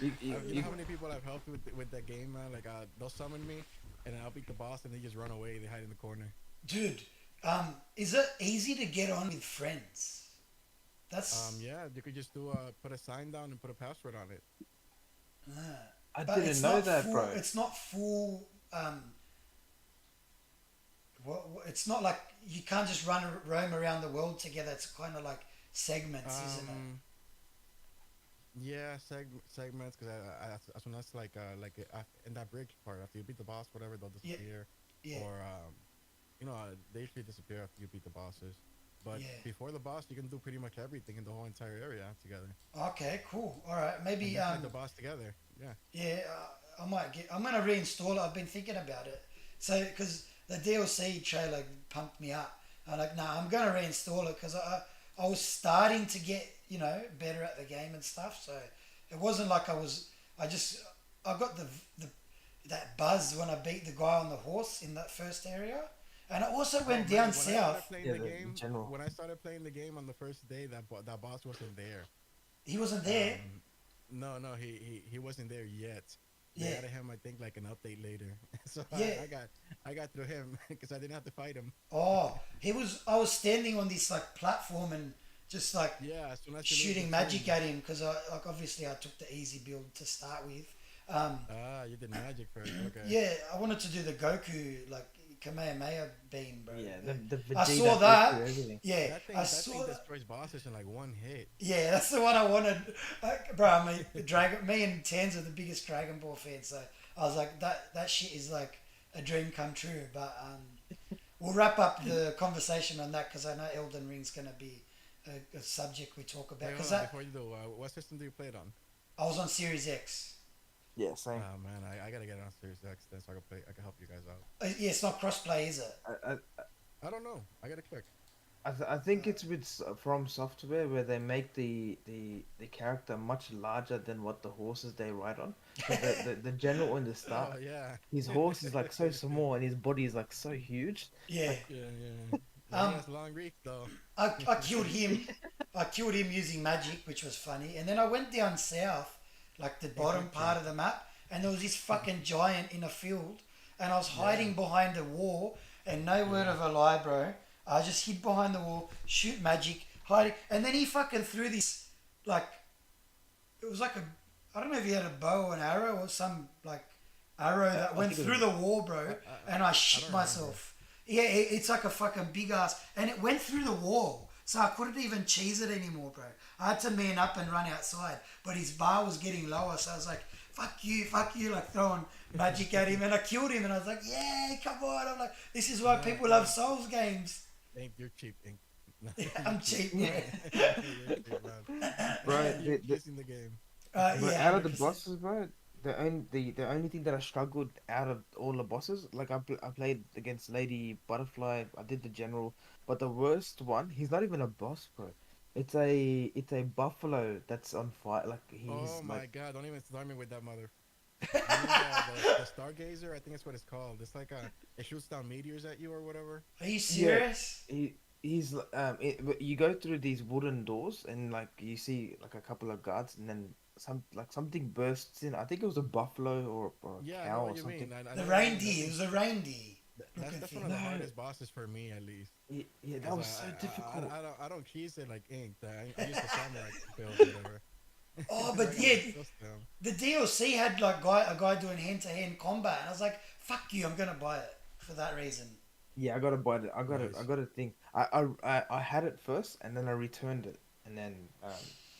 You, you, You know you, how many people I've helped with that game, man? Like, they'll summon me, and then I'll beat the boss, and they just run away. They hide in the corner. Dude, is it easy to get on with friends? That's, Yeah, you could just put a sign down and put a password on it. uh, I but didn't know that, bro. it's not full, it's not like you can't just roam around the world together. It's kind of like segments, isn't it? Um, yeah, segments, because as soon as in that bridge part, after you beat the boss, whatever, they'll Yeah, disappear, yeah, or they usually disappear after you beat the bosses. But yeah. before the boss, you can do pretty much everything in the whole entire area together, Okay, cool. All right, and maybe then fight the boss together. Yeah. yeah, I might get. I'm gonna reinstall it. I've been thinking about it. So, because the DLC trailer pumped me up, I'm like, nah, I'm gonna reinstall it because I was starting to get better at the game and stuff. So it wasn't like I just I got the that buzz when I beat the guy on the horse in that first area, and I also Oh went down man, when I started south. playing Yeah, the the game, general. on the first day, that boss wasn't there. He wasn't there. Um, no, no, he wasn't there yet. They Yeah, added him, I think, like an update later. So yeah. I got through him because I didn't have to fight him. Oh, he was. I was standing on this like platform and just like Yeah, as soon as you lose the shooting magic tomb. at him because I like obviously I took the easy build to start with. Um, Ah, you did magic first. Okay. yeah, I wanted to do the Goku like Kamehameha beam, bro. Yeah, Yeah. the I Vegeta, saw Goku, that. everything. Yeah, I That thing saw that. destroys bosses in like one hit. Yeah, that's the one I wanted. Bro, I mean, Dragon. Me and Tans are the biggest Dragon Ball fans, so I was like, that shit is like a dream come true. But we'll wrap up the conversation on that because I know Elden Ring's gonna be a subject we talk about. Wait, Because hold on. that Before you do, what system do you play it on? I was on Series X. Yeah, same. Oh man, I gotta get on Series X then so I can play. I can help you guys out. Yeah, it's not crossplay, is it? I, I, I don't know. I gotta check. I think it's with From Software where they make the character much larger than what the horses they ride on. Because the general in the start, Oh yeah. his horse is like so small and his body is like so huge. Yeah. Like, Yeah, yeah. But he Um, has long reach though. I killed him. I killed him using magic, which was funny. And then I went down south, like the bottom part of the map, and there was this fucking giant in a field, and I was hiding Yeah, behind a wall. And no word yeah. of a lie, bro. I just hid behind the wall, shoot magic, hiding, and then he fucking threw this like it was like a I don't know if he had a bow or an arrow or some like arrow that I went think it through was, the wall, bro, and I I shit don't remember. myself. Yeah, it's like a fucking big ass, and it went through the wall, so I couldn't even cheese it anymore, bro. I had to man up and run outside, but his bar was getting lower, so I was like, fuck you, like throwing magic at him, and I killed him, and I was like, yeah, come on. I'm like, this is why Nah, people love Souls games. Ink, you're cheap, Ink. You're I'm cheap. cheap, bro. You're cheap, man. bro. You're cheesing the game. But Yeah, out of the 100%. bosses, bro, the only thing that I struggled out of all the bosses, like I played against Lady Butterfly, I did the general, but the worst one, he's not even a boss, bro. It's a buffalo that's on fire. Like Oh he's like my god, don't even start me with that mother. You mean the Stargazer? I think that's what it's called. It's like it shoots down meteors at you or whatever. Are you yeah, serious? you go through these wooden doors and like you see like a couple of guards and then something bursts in. I think it was a buffalo or a Yeah, I know cow what or you something. mean. I The know what you mean. reindeer. It was a reindeer That's looking that's one thing. of the No, hardest bosses for me at least. Yeah, that because was so difficult. I don't keys it like ink. I use the samurai build or whatever. Oh, Because I but got yeah, like close to them. the DLC had like a guy doing hand to hand combat, and I was like, "Fuck you! I'm gonna buy it for that reason." Yeah, I gotta buy it. I Nice. gotta think. I had it first, and then I returned it, and then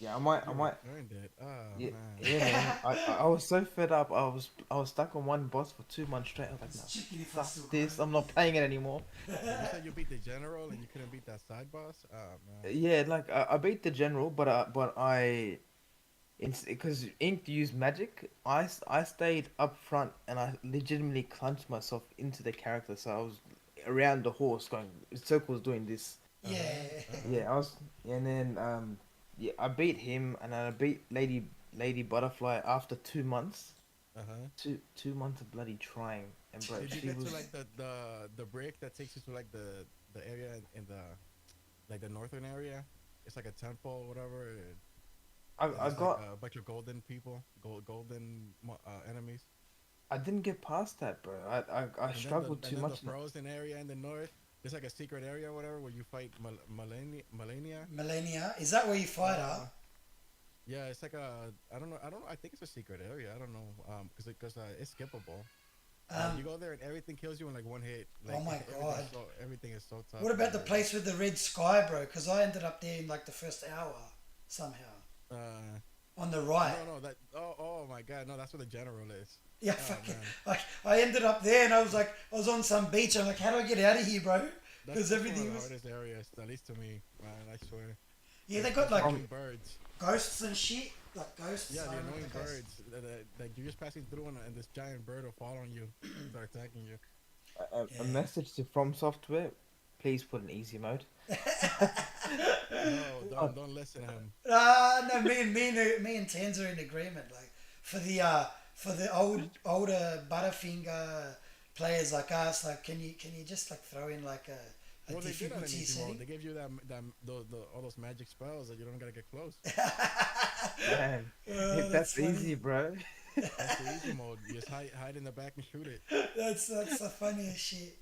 yeah, I You might. returned it. Oh Yeah, man. yeah, man. I was so fed up. I was stuck on one boss for 2 months straight. I was like, It's no, chicken if I fuck still got this. it. I'm not playing it anymore. But you said you beat the general and you couldn't beat that side boss. Oh man. Yeah, like I beat the general, but I it's because Ink used magic. I stayed up front and I legitimately clutched myself into the character. So I was around the horse going circles doing this. Uh huh. Yeah. Uh huh. Yeah, I was, and then yeah, I beat him, and I beat Lady Butterfly after 2 months. Uh huh. Two months of bloody trying, and bro, Did you she get to was. like the break that takes you to like the area in the like the northern area? It's like a temple, or whatever, and I there's like got. a bunch of golden people, enemies. I didn't get past that, bro. I struggled And too then the much. frozen area in the north. There's like a secret area, or whatever, where you fight Malenia. Millennia. Is that where you fight her? Uh, yeah, it's like a I don't know. I think it's a secret area. I don't know. Because it's skippable. You Um, go there and everything kills you in like one hit. oh Like my god. everything is so tough What in about that the area. place with the red sky, bro? Because I ended up there in like the first hour somehow. Uh, On the right. no, that oh my god, no, that's where the general is. Yeah, Oh fucking. man, Like, I ended up there and I was like, I was on some beach. I'm like, how do I get out of here, bro? Because that's one of everything the was. hardest areas, at least to me, man. I swear. Yeah, they got Those like Um, annoying birds. ghosts and shit. Like ghosts. Yeah, I the remember annoying the ghosts. birds that you're just passing through and this giant bird will fall on you, start attacking you. a Yeah. message to From Software. Please put an easy mode. No, Uh, don't listen to him. No, me and Tans are in agreement. Like for the older Butterfinger players like us, like can you just like throw in like a Well, they did that in difficulty easy mode. setting? They gave you all those magic spells that you don't gotta get close. Man, if That's that's funny. easy, bro. That's the easy mode. You just hide in the back and shoot it. That's the funniest shit.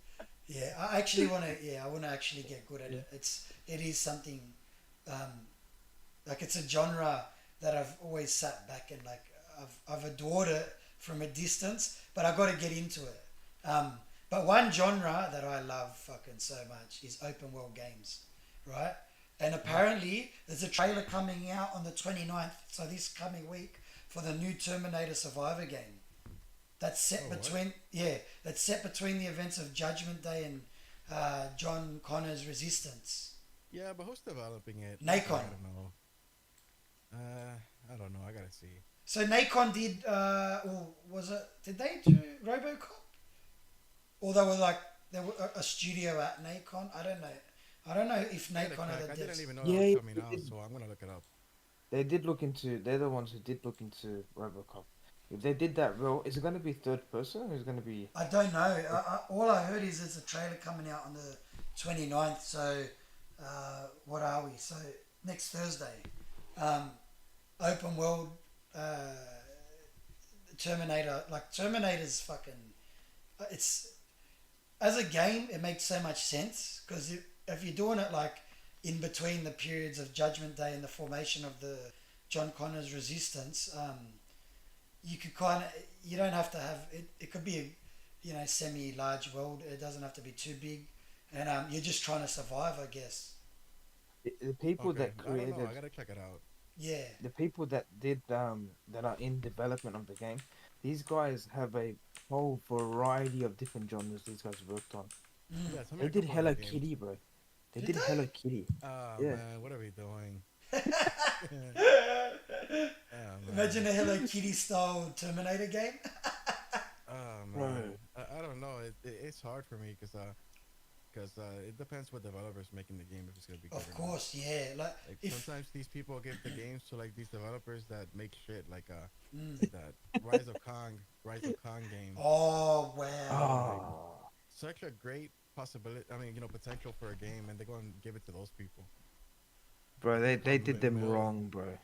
Yeah, I actually want to. Yeah, I want to actually get good at Yeah. it. It is something, um, like it's a genre that I've always sat back and like I've adored it from a distance, but I got to get into it. Um, but one genre that I love fucking so much is open world games, right? And apparently there's a trailer coming out on the 29th, so this coming week, for the new Terminator Survivor game. That's set Oh what? between that's set between the events of Judgment Day and John Connor's Resistance. Yeah, but who's developing it? That's what I Nacon. gotta know. I don't know. I gotta see. So Nacon did, or was it? Did they do RoboCop? Or they were like they were a studio at Nacon. I don't know. I don't know if I gotta Nacon are check. I the didn't devs. even know that Yeah, was yeah, coming they out, did. so I'm gonna look it up. They did look into. They're the ones who did look into RoboCop. If they did that well, is it going to be third person or is it going to be? I don't know. All I heard is there's a trailer coming out on the 29th. So what are we? So next Thursday. Um, open world uh, Terminator. Like Terminator's fucking. It's as a game, it makes so much sense because if you're doing it like in between the periods of Judgment Day and the formation of the John Connor's Resistance, you could kind of you don't have to have it. It could be a semi large world. It doesn't have to be too big, and you're just trying to survive, I guess. The people Okay, that I don't know. created I gotta check it out. Yeah. the people that did that are in development of the game, these guys have a whole variety of different genres these guys worked on. Mm. Yeah, tell me They a did couple of their Hello games. Kitty, bro. They Did did they? Hello Kitty. Oh Yeah. man, what are we doing? Oh Imagine man. a Hello Kitty style Terminator game. Oh man. Bro. I don't know. It's hard for me because it depends what developers making the game if it's gonna be good Of or not. course, yeah. Like If sometimes these people give the games to like these developers that make shit mm. like that Rise of Kong game. Oh wow. Like Oh, such a great possibility. I mean, potential for a game, and they go and give it to those people. bro, Like they people did them mill wrong, bro.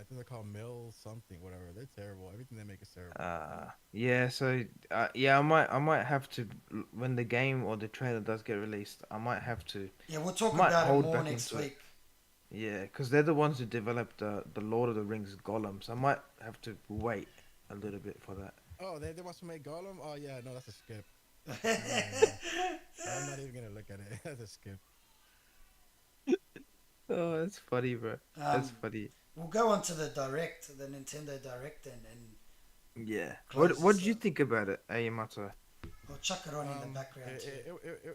think they're called Mill something, whatever. They're terrible. Everything they make is terrible. Yeah, so I might have to when the game or the trailer does get released, I might have to Yeah, we'll talk might about it hold more back next into it. week. Yeah, because they're the ones who developed the Lord of the Rings Gollum, so I might have to wait a little bit for that. Oh, they want to make Gollum? Oh yeah, no, that's a skip. I'm not even gonna look at it. That's a skip. Oh, that's funny, bro. That's um, funny. we'll go on to the Direct, the Nintendo Direct, and Yeah. close What this did you up. think about it, Ayamato? I'll chuck it on in the Um, background too.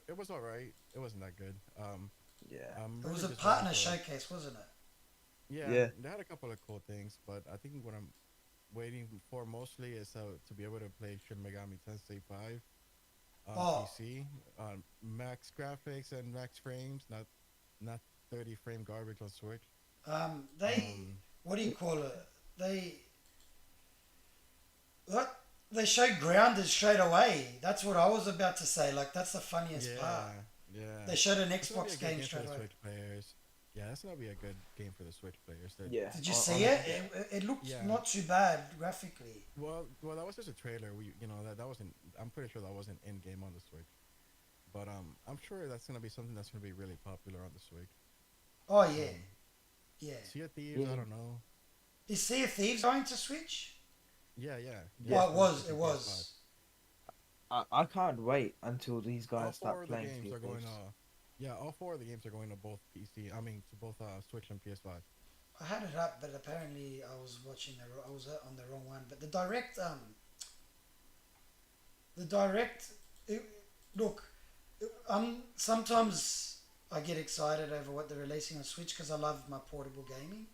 it was all right. It wasn't that good. Yeah. I'm It was really a just waiting partner for. showcase, wasn't it? Yeah, Yeah. they had a couple of cool things, but I think what I'm waiting for mostly is to be able to play Shin Megami Tensei 5 on Oh, PC on max graphics and max frames, not 30 frame garbage on Switch. they, Um, what do you call it? They, what? They showed Grounded straight away. That's what I was about to say. Like, that's the funniest part. yeah, yeah. They showed an That's gonna be a Xbox good game game for straight the away. Switch players. Yeah, that's gonna be a good game for the Switch players. That Yeah. Did you see it? Honestly. It looked yeah. not too bad graphically. Well, that was just a trailer. That wasn't. I'm pretty sure that wasn't in game on the Switch. But I'm sure that's gonna be something that's gonna be really popular on the Switch. Oh yeah, Um, yeah. Sea of Thieves, I Yeah. don't know. Is Sea of Thieves going to Switch? Yeah, Yeah. Oh, it's it for the was. Switch It and PS5. was. I can't wait until these All guys four start of the playing Sea games of are going Thieves. yeah, all four of the games are going to both PC. I mean, to both Switch and PS5. I had it up, but apparently I was watching the. I was on the wrong one. But the direct. It, look, sometimes I get excited over what they're releasing on Switch because I love my portable gaming.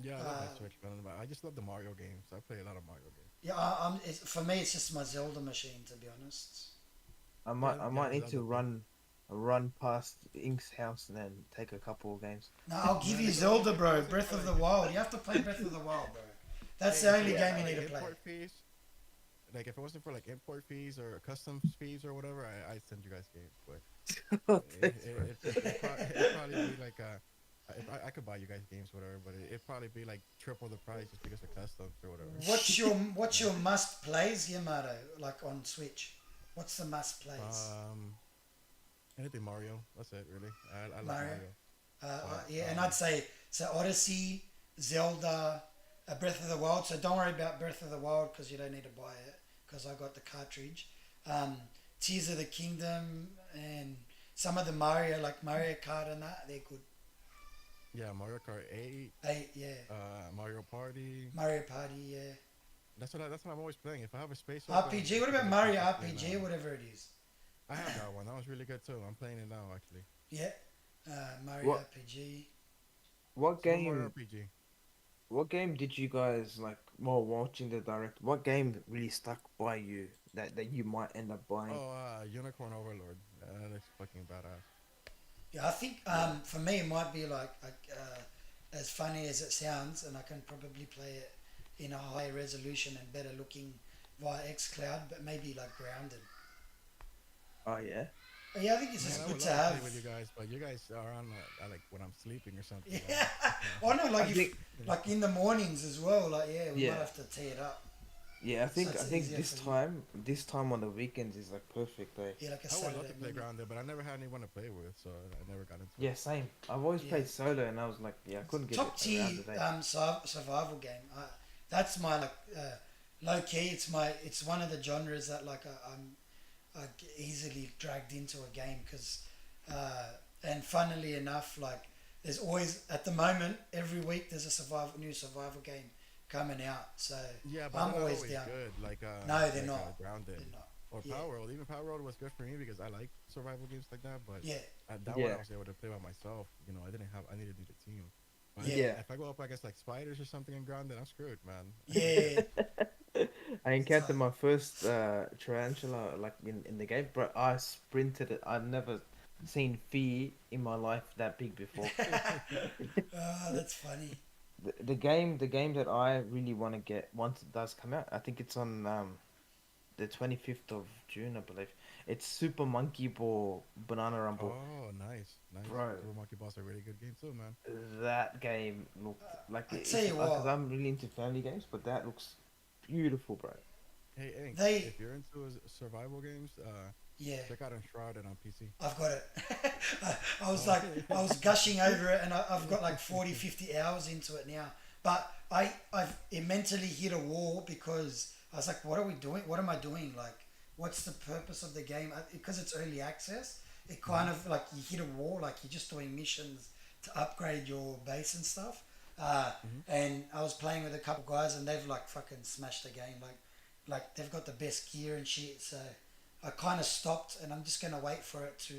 Yeah, I love my Uh, Switch, but I just love the Mario games. I play a lot of Mario games. yeah, for me, it's just my Zelda machine, to be honest. I Yeah, might the need to Zelda thing. run past Ink's house and then take a couple of games. Now I'll give Man, you if it wasn't Zelda, if it bro. wasn't Breath for of the like Wild. You have to play Breath of the Wild, bro. That's hey, the if it only wasn't game Yeah. you for need like to play. import fees, like if it wasn't for like import fees or customs fees or whatever, I'd send you guys games. But Thanks, bro. it'd probably be like if I could buy you guys games, whatever, but it'd probably be like triple the price just because of customs or whatever. What's Yeah. your must plays, Yamato? Like on Switch, what's the must plays? Um, Anything Mario. That's it, really. I love Mario. Mario. But Yeah, and I'd say so. Odyssey, Zelda, Breath of the Wild. So don't worry about Breath of the Wild because you don't need to buy it because I got the cartridge. Um, Tears of the Kingdom and some of the Mario like Mario Kart and that they're good. yeah, Mario Kart 8, Yeah, Mario Party. Mario Party. Yeah, That's what I'm always playing. If I have a space open, RPG. What it's about because I'm Mario just playing RPG? Whatever it is. I have that one. That was really good too. I'm playing it now actually. Yeah, Mario What RPG. what Super Mario game RPG. what game did you guys like while watching the direct? What game really stuck by you that you might end up buying? Oh, Unicorn Overlord. That looks fucking badass. Yeah, I think Yeah. for me it might be as funny as it sounds, and I can probably play it in a higher resolution and better looking via XCloud, but maybe like grounded. Oh yeah. But yeah, I think it's Man, just I good would to love to play have. with you guys, but you guys are on like when I'm sleeping or something. Yeah, You oh no, I like if think like in the mornings as well. Like yeah, we might yeah. have to tee it up Yeah, so I it's think easier for you. this time on the weekends is like perfect day. Yeah, like a I would love Saturday to play morning. Grounded, but I never had anyone to play with, so I never got into it. Yeah, same. I've always Yeah, played solo and I was like, yeah, I couldn't get it top around tier the day. survival game. That's my like low key. It's one of the genres that like I get easily dragged into a game because and funnily enough like there's always at the moment every week there's a new survival game coming out, so Yeah, but I'm they're not always always down. good. No, they're not. Grounded They're not. or Yeah, Power World. Even Power World was good for me because I like survival games like that. But yeah, that one I Yeah. was able to play by myself. I needed a team. But yeah, Yeah. if I go up against like spiders or something in Grounded, I'm screwed, man. yeah. I It's encountered my first tarantula like in the game, but I sprinted it. I've never seen fear in my life that big before. That's funny. The game that I really want to get once it does come out, I think it's on the 25th of June, I believe. It's Super Monkey Ball Banana Rumble. Oh, nice, nice. Bro, Super Monkey Ball's a really good game too, man. that game looked like I tell it's you because what, I'm really into family games, but that looks beautiful, bro. Hey, Ink, they if you're into survival games, yeah. check out Enshrouded on PC. I've got it. I was Oh, like, I was gushing over it, and I've got like 40, 50 hours into it now. But it mentally hit a wall because I was like, what are we doing? What am I doing? Like, what's the purpose of the game? Because it's early access, it kind of like you hit a wall, like you're just doing missions to upgrade your base and stuff. mm-hmm. And I was playing with a couple guys, and they've like fucking smashed the game. Like they've got the best gear and shit. So I kind of stopped, and I'm just gonna wait for it to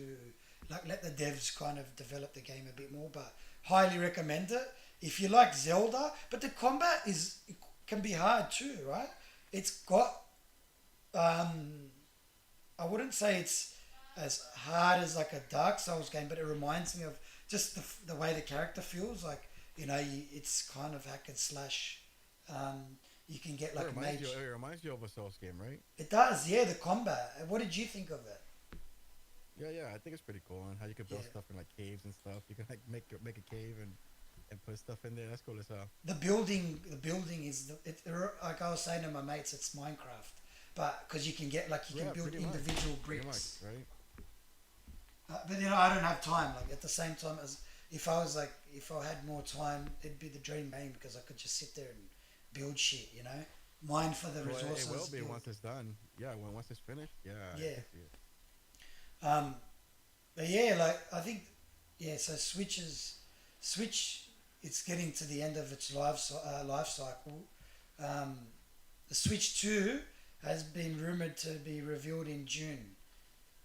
like let the devs kind of develop the game a bit more. But highly recommend it if you like Zelda. But the combat it can be hard too, right? It's got I wouldn't say it's as hard as like a Dark Souls game, but it reminds me of just the way the character feels. Like it's kind of hack and slash. You can get like mage. It reminds you of a Souls game, right? It does, yeah. The combat. What did you think of it? Yeah, yeah. I think it's pretty cool, and how you can Yeah. build stuff in like caves and stuff. You can like make a cave and put stuff in there. That's cool as hell. The building is like I was saying to my mates, it's Minecraft, but because you can get like you can Yeah, build pretty much. individual Pretty much, bricks. right? But I don't have time. Like at the same time as if I had more time, it'd be the dream game because I could just sit there and build shit. Mine for the Well, it will resources. be Build. once it's done. Yeah, once it's finished. Yeah, I Yeah. can see it. Um, but yeah, like I think yeah. So Switch. It's getting to the end of its life cycle. Um, the Switch 2 has been rumored to be revealed in June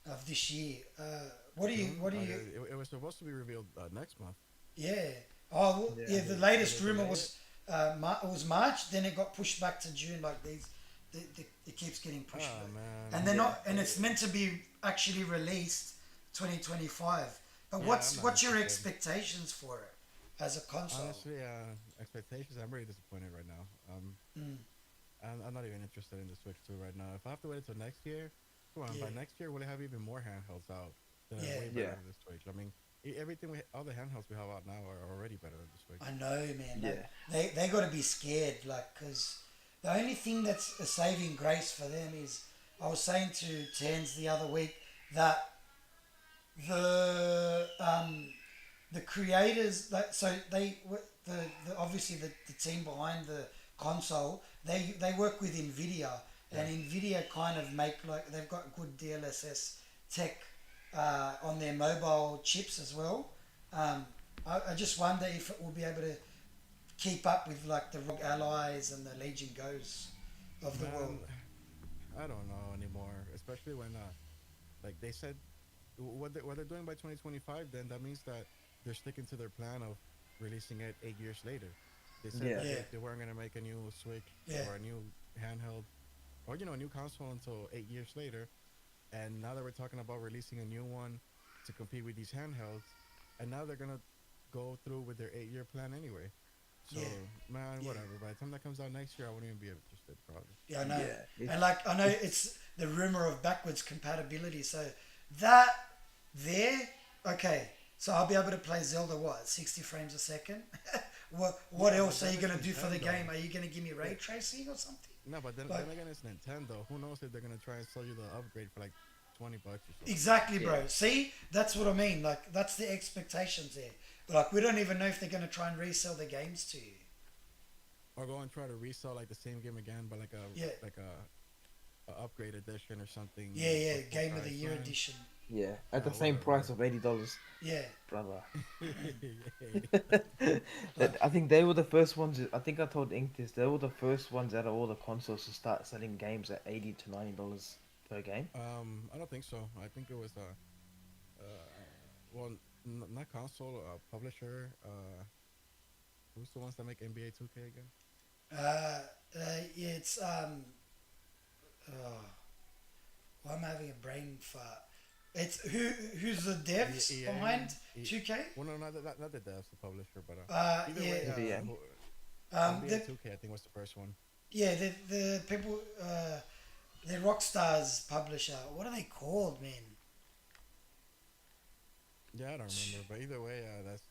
of this year. June. What do you, It was supposed to be revealed next month. yeah. Oh, well, Yeah. yeah, the Did latest they rumor delay it? was, it was March, then it got pushed back to June, like it keeps getting pushed Oh back. man. And they're Yeah. not, and it's meant to be actually released 2025. But Yeah, I'm not what's your interested. expectations for it as a console? Honestly, expectations. I'm really disappointed right now. Mm, I'm not even interested in the Switch 2 right now. If I have to wait until next year, come on. yeah, By next year, we'll have even more handhelds out that are yeah. way better Yeah. than the Switch. I mean, everything all the handhelds we have out now are already better than the Switch. I know, man. Like, Yeah. they got to be scared, like, because the only thing that's a saving grace for them is I was saying to Tans the other week that the the creators like so the obviously the team behind the console they work with Nvidia Yeah. and Nvidia kind of make like they've got good DLSS tech on their mobile chips as well. I just wonder if it will be able to keep up with like the Rogue Allies and the Legion Goes of the world. Man, I don't know anymore. Especially when, like they said, what they're doing by 2025, then that means that they're sticking to their plan of releasing it 8 years later. They said Yeah. that Yeah, they weren't gonna make a new Switch yeah, or a new handheld or a new console until 8 years later. And now that we're talking about releasing a new one to compete with these handhelds, and now they're gonna go through with their 8 year plan anyway. So yeah, man, yeah. whatever. By the time that comes out next year, I won't even be interested probably. Yeah, I know. Yeah. And like I know it's the rumor of backwards compatibility. So that there, okay. So I'll be able to play Zelda what 60 frames a second. What Yeah, but else are then you it's gonna do for the Nintendo. game? Are you gonna give me ray tracing or something? No, but Like then again, it's Nintendo. Who knows if they're gonna try and sell you the upgrade for like $20 or so. exactly, Yeah. bro. See, that's what I mean. Like that's the expectations there. But like we don't even know if they're gonna try and resell the games to you. Or go and try to resell like the same game again, but Yeah, like a upgrade edition or something yeah. for full Game of the price, year man. edition. Yeah. At the same Whatever. price of $80, Yeah, brother. Yeah. like I think they were the first ones. I think I told Ink this. They were the first ones out of all the consoles to start selling games at $80 to $90 per game. I don't think so. I think it was well, not console, publisher. Who's the ones that make NBA 2K again? yeah, it's oh, why am I having a brain fart? It's who's the devs EA, behind E- 2K? well, no, not the devs, the publisher, but either Yeah, way, NBA. NBA the 2K I think was the first one. yeah the people They're Rockstar's publisher. What are they called, man? Yeah, I don't remember, but either way, that's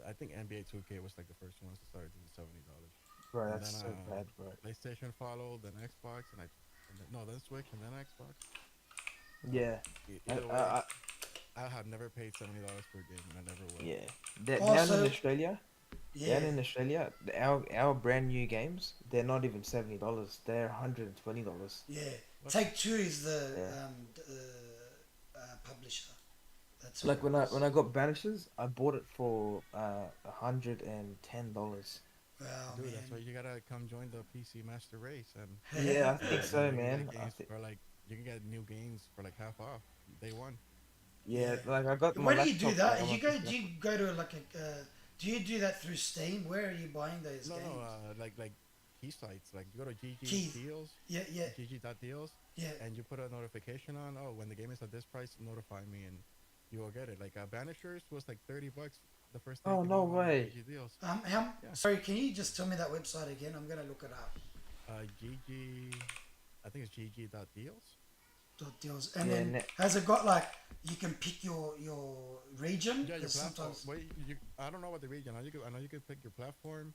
I think NBA 2K was like the first ones to start doing $70, Bro, and that's then so bad, bro. PlayStation followed, then Xbox, and then, no, then Switch, and then Xbox. But Yeah. I, either I, way, I I have never paid $70 for a game, and I never will. yeah. Down in Also, Australia, yeah, our brand new games, they're not even $70. They're $120. yeah. What? Take Two is the Yeah. publisher. That's who Like it when was. I got Banishers, I bought it for $110. Wow, Dude, that's why man. you gotta come join the PC Master Race, Yeah, I think and so, you can get man. games for like you can get new games for like half off day one. Yeah, Yeah. like I got my Where do you do laptop. Like that? I'm on PC Do you laptop. go to like a? Do you do that through Steam? Where are you buying those No, no, games? like key sites. Like you go to GG Keith. Deals, Yeah, yeah, GG.deals, yeah. and you put a notification on. Oh, when the game is at this price, notify me, and you will get it. Like Banishers was like $30 the first day it Oh came no out on way. GG Deals. How? Yeah, Sorry, can you just tell me that website again? I'm gonna look it up. GG. I think it's GG.deals. Dot deals. And Yeah, then has it got like you can pick your region? Yeah, your Because platform. sometimes Well, I don't know what the region. I know you can pick your platform,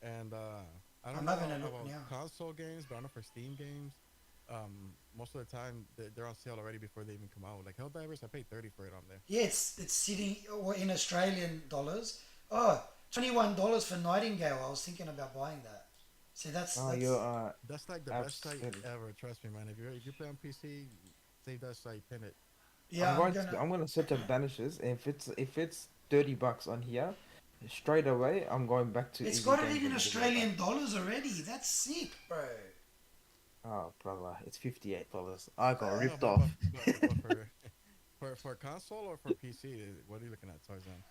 and I don't I'm know having a look about now. console games, but I know for Steam games, most of the time they're on sale already before they even come out. Like Helldivers, I paid 30 for it on there. Yeah, it's sitting or in Australian dollars. Oh, $21 for Nightingale. I was thinking about buying that. See, oh you're that's That's like the best site absolutely. ever. Trust me, man. If you play on PC, save that site, pin it. yeah. I'm gonna search up Banishers. And if it's $30 on here, straight away I'm going back to It's Easy got it Games in and giving it back. Australian dollars already. That's sick, bro. Oh brother, it's $58. I got No, ripped but off. for for console or for PC, what are you looking at, Tarzan?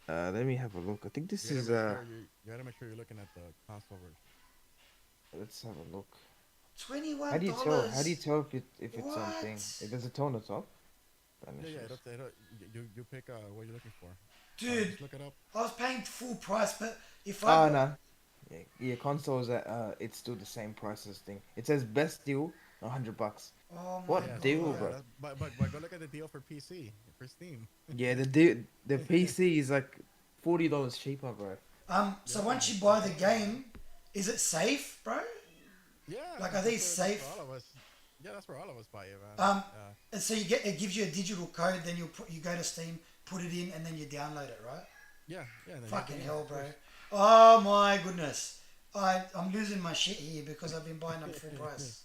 Let me have a look. I think You this gotta is make sure you gotta make sure you're looking at the console version. let's have a look. $21. How do you tell if it's something? What? It does it tell on the top? Yeah, Banishers. you pick what you're looking for. Dude, Just look it up. I was paying full price, but if I Oh got no. Yeah, consoles at it's still the same price as thing. It says best deal, $100. oh my Yeah, What see, deal, yeah, god. bro? that's, but go look at the deal for PC for Steam. Yeah, the PC is like $40 cheaper, bro. So Yeah, once you I'm buy the telling you, man. game, is it safe, bro? Yeah, Like, are these that's where safe? all of us. Yeah, that's where all of us buy it, man. Um, and so you get it gives you a digital code, then you go to Steam, put it in, and then you download it, right? Yeah, and then you get the Fucking game, hell, of bro. course. Oh my goodness. I'm losing my shit here because I've been buying them full price.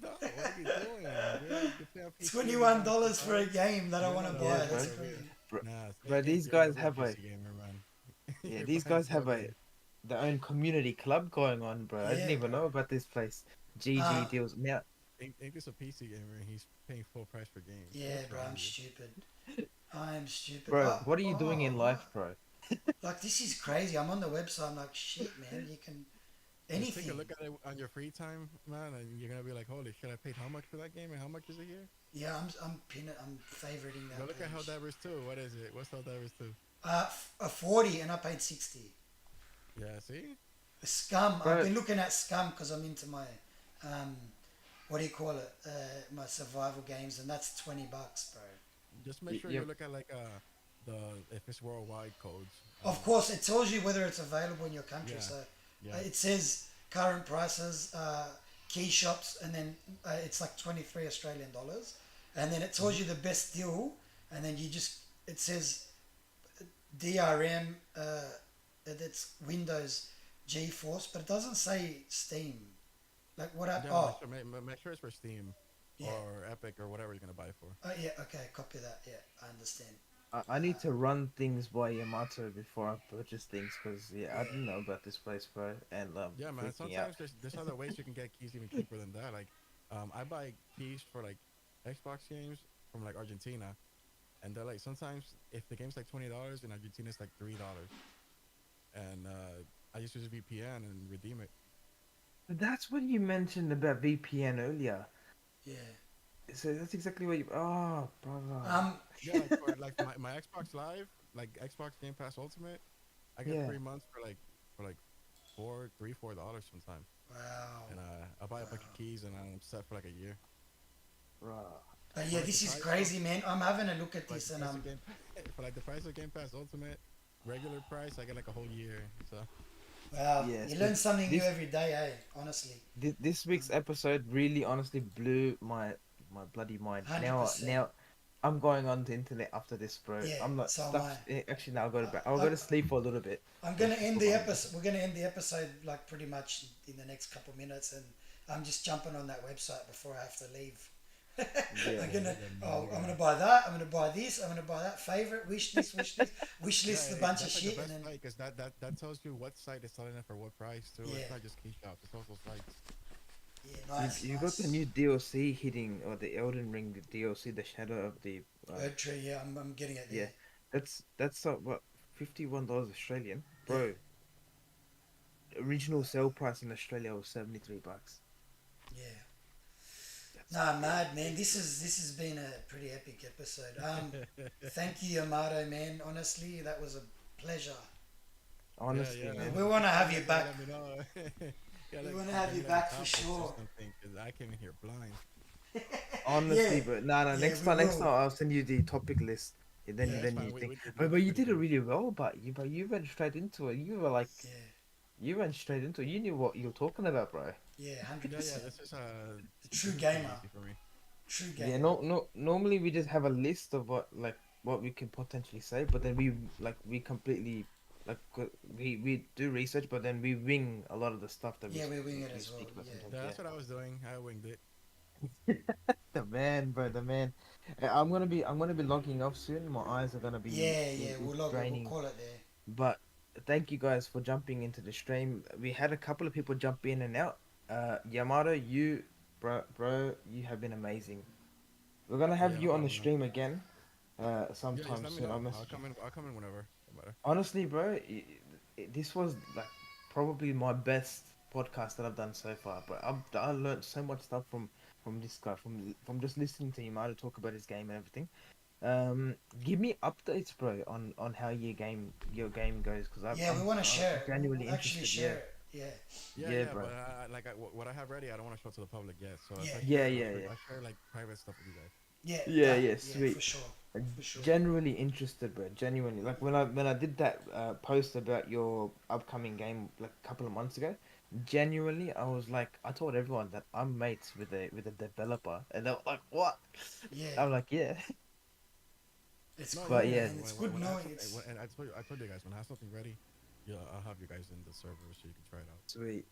No, what are you doing? You play on PC Twenty and you one buy full dollars for a price. game that I You're want to not a Yeah, buy. real. That's bro. You're a real. crazy. Bro, Nah, bro, these you're not a guys real have a PC gamer, man. yeah, You're these buying guys full have a games. their own community club going on, bro. I didn't Yeah, even bro. know about this place. GG Uh, deals. Now, Think this a PC gamer and he's paying full price for games. yeah, What's bro. wrong I'm with you? stupid. I'm stupid. bro, Oh, what are you doing in oh, life, what? bro? Like this is crazy. I'm on the website. I'm like, shit, man. You can Just take a anything. look at it on your free time, man, and you're gonna be like, "Holy shit! I paid how much for that game, and how much is it here?" Yeah, I'm favoriting Go that look at page. Helldivers 2. What is it? What's Helldivers 2? A 40 and I paid 60. Yeah, see? Scum. I've Bro, been looking at Scum because I'm into my, um, what do you call it? My survival games, and that's $20, bro. Just make sure yeah, you look at like the if it's worldwide codes. Of course, it tells you whether it's available in your country. Yeah, So yeah. it says current prices, key shops, and then it's like 23 Australian dollars, and then it tells Hmm. you the best deal, and then it says DRM. That's Windows GeForce, but it doesn't say Steam. Like what? Yeah, Oh, make sure it's for Steam yeah. or Epic or whatever you're gonna buy it for. Oh, yeah. Okay, copy that. Yeah, I understand. I need to run things by Yamato before I purchase things because yeah, I Yeah, didn't know about this place, bro, and Yeah, man. freaking out. Sometimes there's other ways you can get keys even cheaper than that. Like, I buy keys for like Xbox games from like Argentina, and they're like sometimes if the game's like $20 in Argentina it's like $3, and I just use a VPN and redeem it. But that's what you mentioned about VPN earlier. yeah. So that's exactly what you. Oh, brother. Um, Yeah, like for like my Xbox Live, like Xbox Game Pass Ultimate, I get Yeah. 3 months for like $4 sometimes. Wow. And I buy a bunch of Wow. keys and I'm set for like a year. Right. But For yeah, like the this is price of crazy, man. I'm having a look at for like this, the and price of for like the price of Game Pass Ultimate, regular price, I get like a whole year. So wow, you Yes. learn something new This every day, eh? Honestly, this week's episode really honestly blew my bloody mind. 100%. Now I'm going on the internet after this, bro. Yeah, I'm not so am I. stuff. Actually, now I'll go to bed. I'll I, go to sleep for a little bit, I'm but gonna just end for the my episode. We're gonna end the episode like pretty much in the next couple minutes, and I'm just jumping on that website before I have to leave. yeah. I'm gonna. you're good, man. Oh, You're I'm good. gonna buy that. I'm gonna buy this. I'm gonna buy that. Favorite wish this. Wish Yeah, list a bunch of that's like the shit, and best then site because that tells you what site is selling it for what price too. yeah, It's not just key shops; it's also sites. yeah, You nice, you got the nice. new DLC hitting or the Elden Ring DLC, the Shadow of the Bird tree. Yeah, I'm getting it yeah. there. That's what $51 Australian, Yeah, bro. Original sale price in Australia was $73. yeah. That's Nah, mad man. crazy. This has been a pretty epic episode. Thank you, Yamato, man. Honestly, that was a pleasure. Honestly, Yeah. We man. want to Next have time you you gotta back. let me know. We like want to give have me you like back for topics or sure. something because I came in here blind. Yeah, Honestly, but no, no. yeah, we Next time will. I'll send you the topic list. And Yeah, Yeah, it's then fine. you think, We but did you pretty did it good. really well. But you went straight into it. You were like, yeah, you went straight into it. You knew what you were talking about, bro. yeah, hundred Yeah. percent. This is The true this is pretty gamer, easy for me. true Yeah, gamer. no. Normally we just have a list of what we could potentially say, but then we completely we do research, but then we wing a lot of the stuff that Yeah, we wing it we as well. speak about Yeah, sometimes. Yeah, Yeah. that's what I was doing. I winged it. The man, bro, the man. I'm gonna be logging off soon. My eyes are gonna be yeah, yeah. We'll log it. We'll draining. call it there. But thank you guys for jumping into the stream. We had a couple of people jump in and out. Yamato, you have been amazing. We're gonna Yeah, have no you on the problem, man. stream again, Yeah, just sometime let me soon. I'll know. message you. I'll come in whenever. No matter. Honestly, bro, this was like probably my best podcast that I've done so far. But I learned so much stuff from this guy, from just listening to Yamato talk about his game and everything. Give me updates, bro, on how your game goes, because Yeah, we want to I'm share it. genuinely We'll actually interested. share Yeah, it. Yeah, yeah, But bro. what I have ready, I don't want to show to the public yet. So if yeah, I Yeah, share, yeah, yeah, I'll share like private stuff with you guys. yeah. yeah, Done. yeah. Yeah, for Sweet. sure, for sure. Genuinely interested, bro. Genuinely, like when I did that post about your upcoming game like a couple of months ago. Genuinely, I was like, I told everyone that I'm mates with a developer, and they're like, "What?" Yeah, I'm like, "Yeah," it's No, cool, but yeah. yeah, man. It's good When I have knowing something, it's and I told you guys when I have something ready, yeah, I'll have you guys in the server so you can try it out. sweet.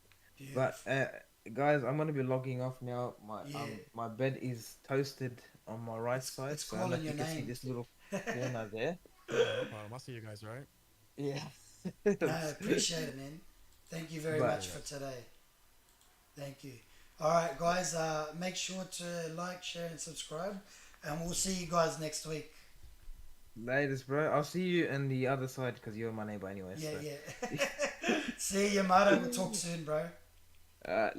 But beautiful. guys, I'm gonna be logging off now. Yeah, My bed is toasted on my right side, it's so I don't know calling if you your can see name. this little corner there. Yeah, no problem. I'll see you guys, all right? Yeah. No, I appreciate it, man. Thank you very But much Later, for guys. today. Thank you. All right, guys. Make sure to like, share, and subscribe, and we'll see you guys next week. latest, bro. I'll see you on the other side because you're my neighbor anyway. Yeah, So, yeah. See you, Yamato. We'll talk soon, bro. uh,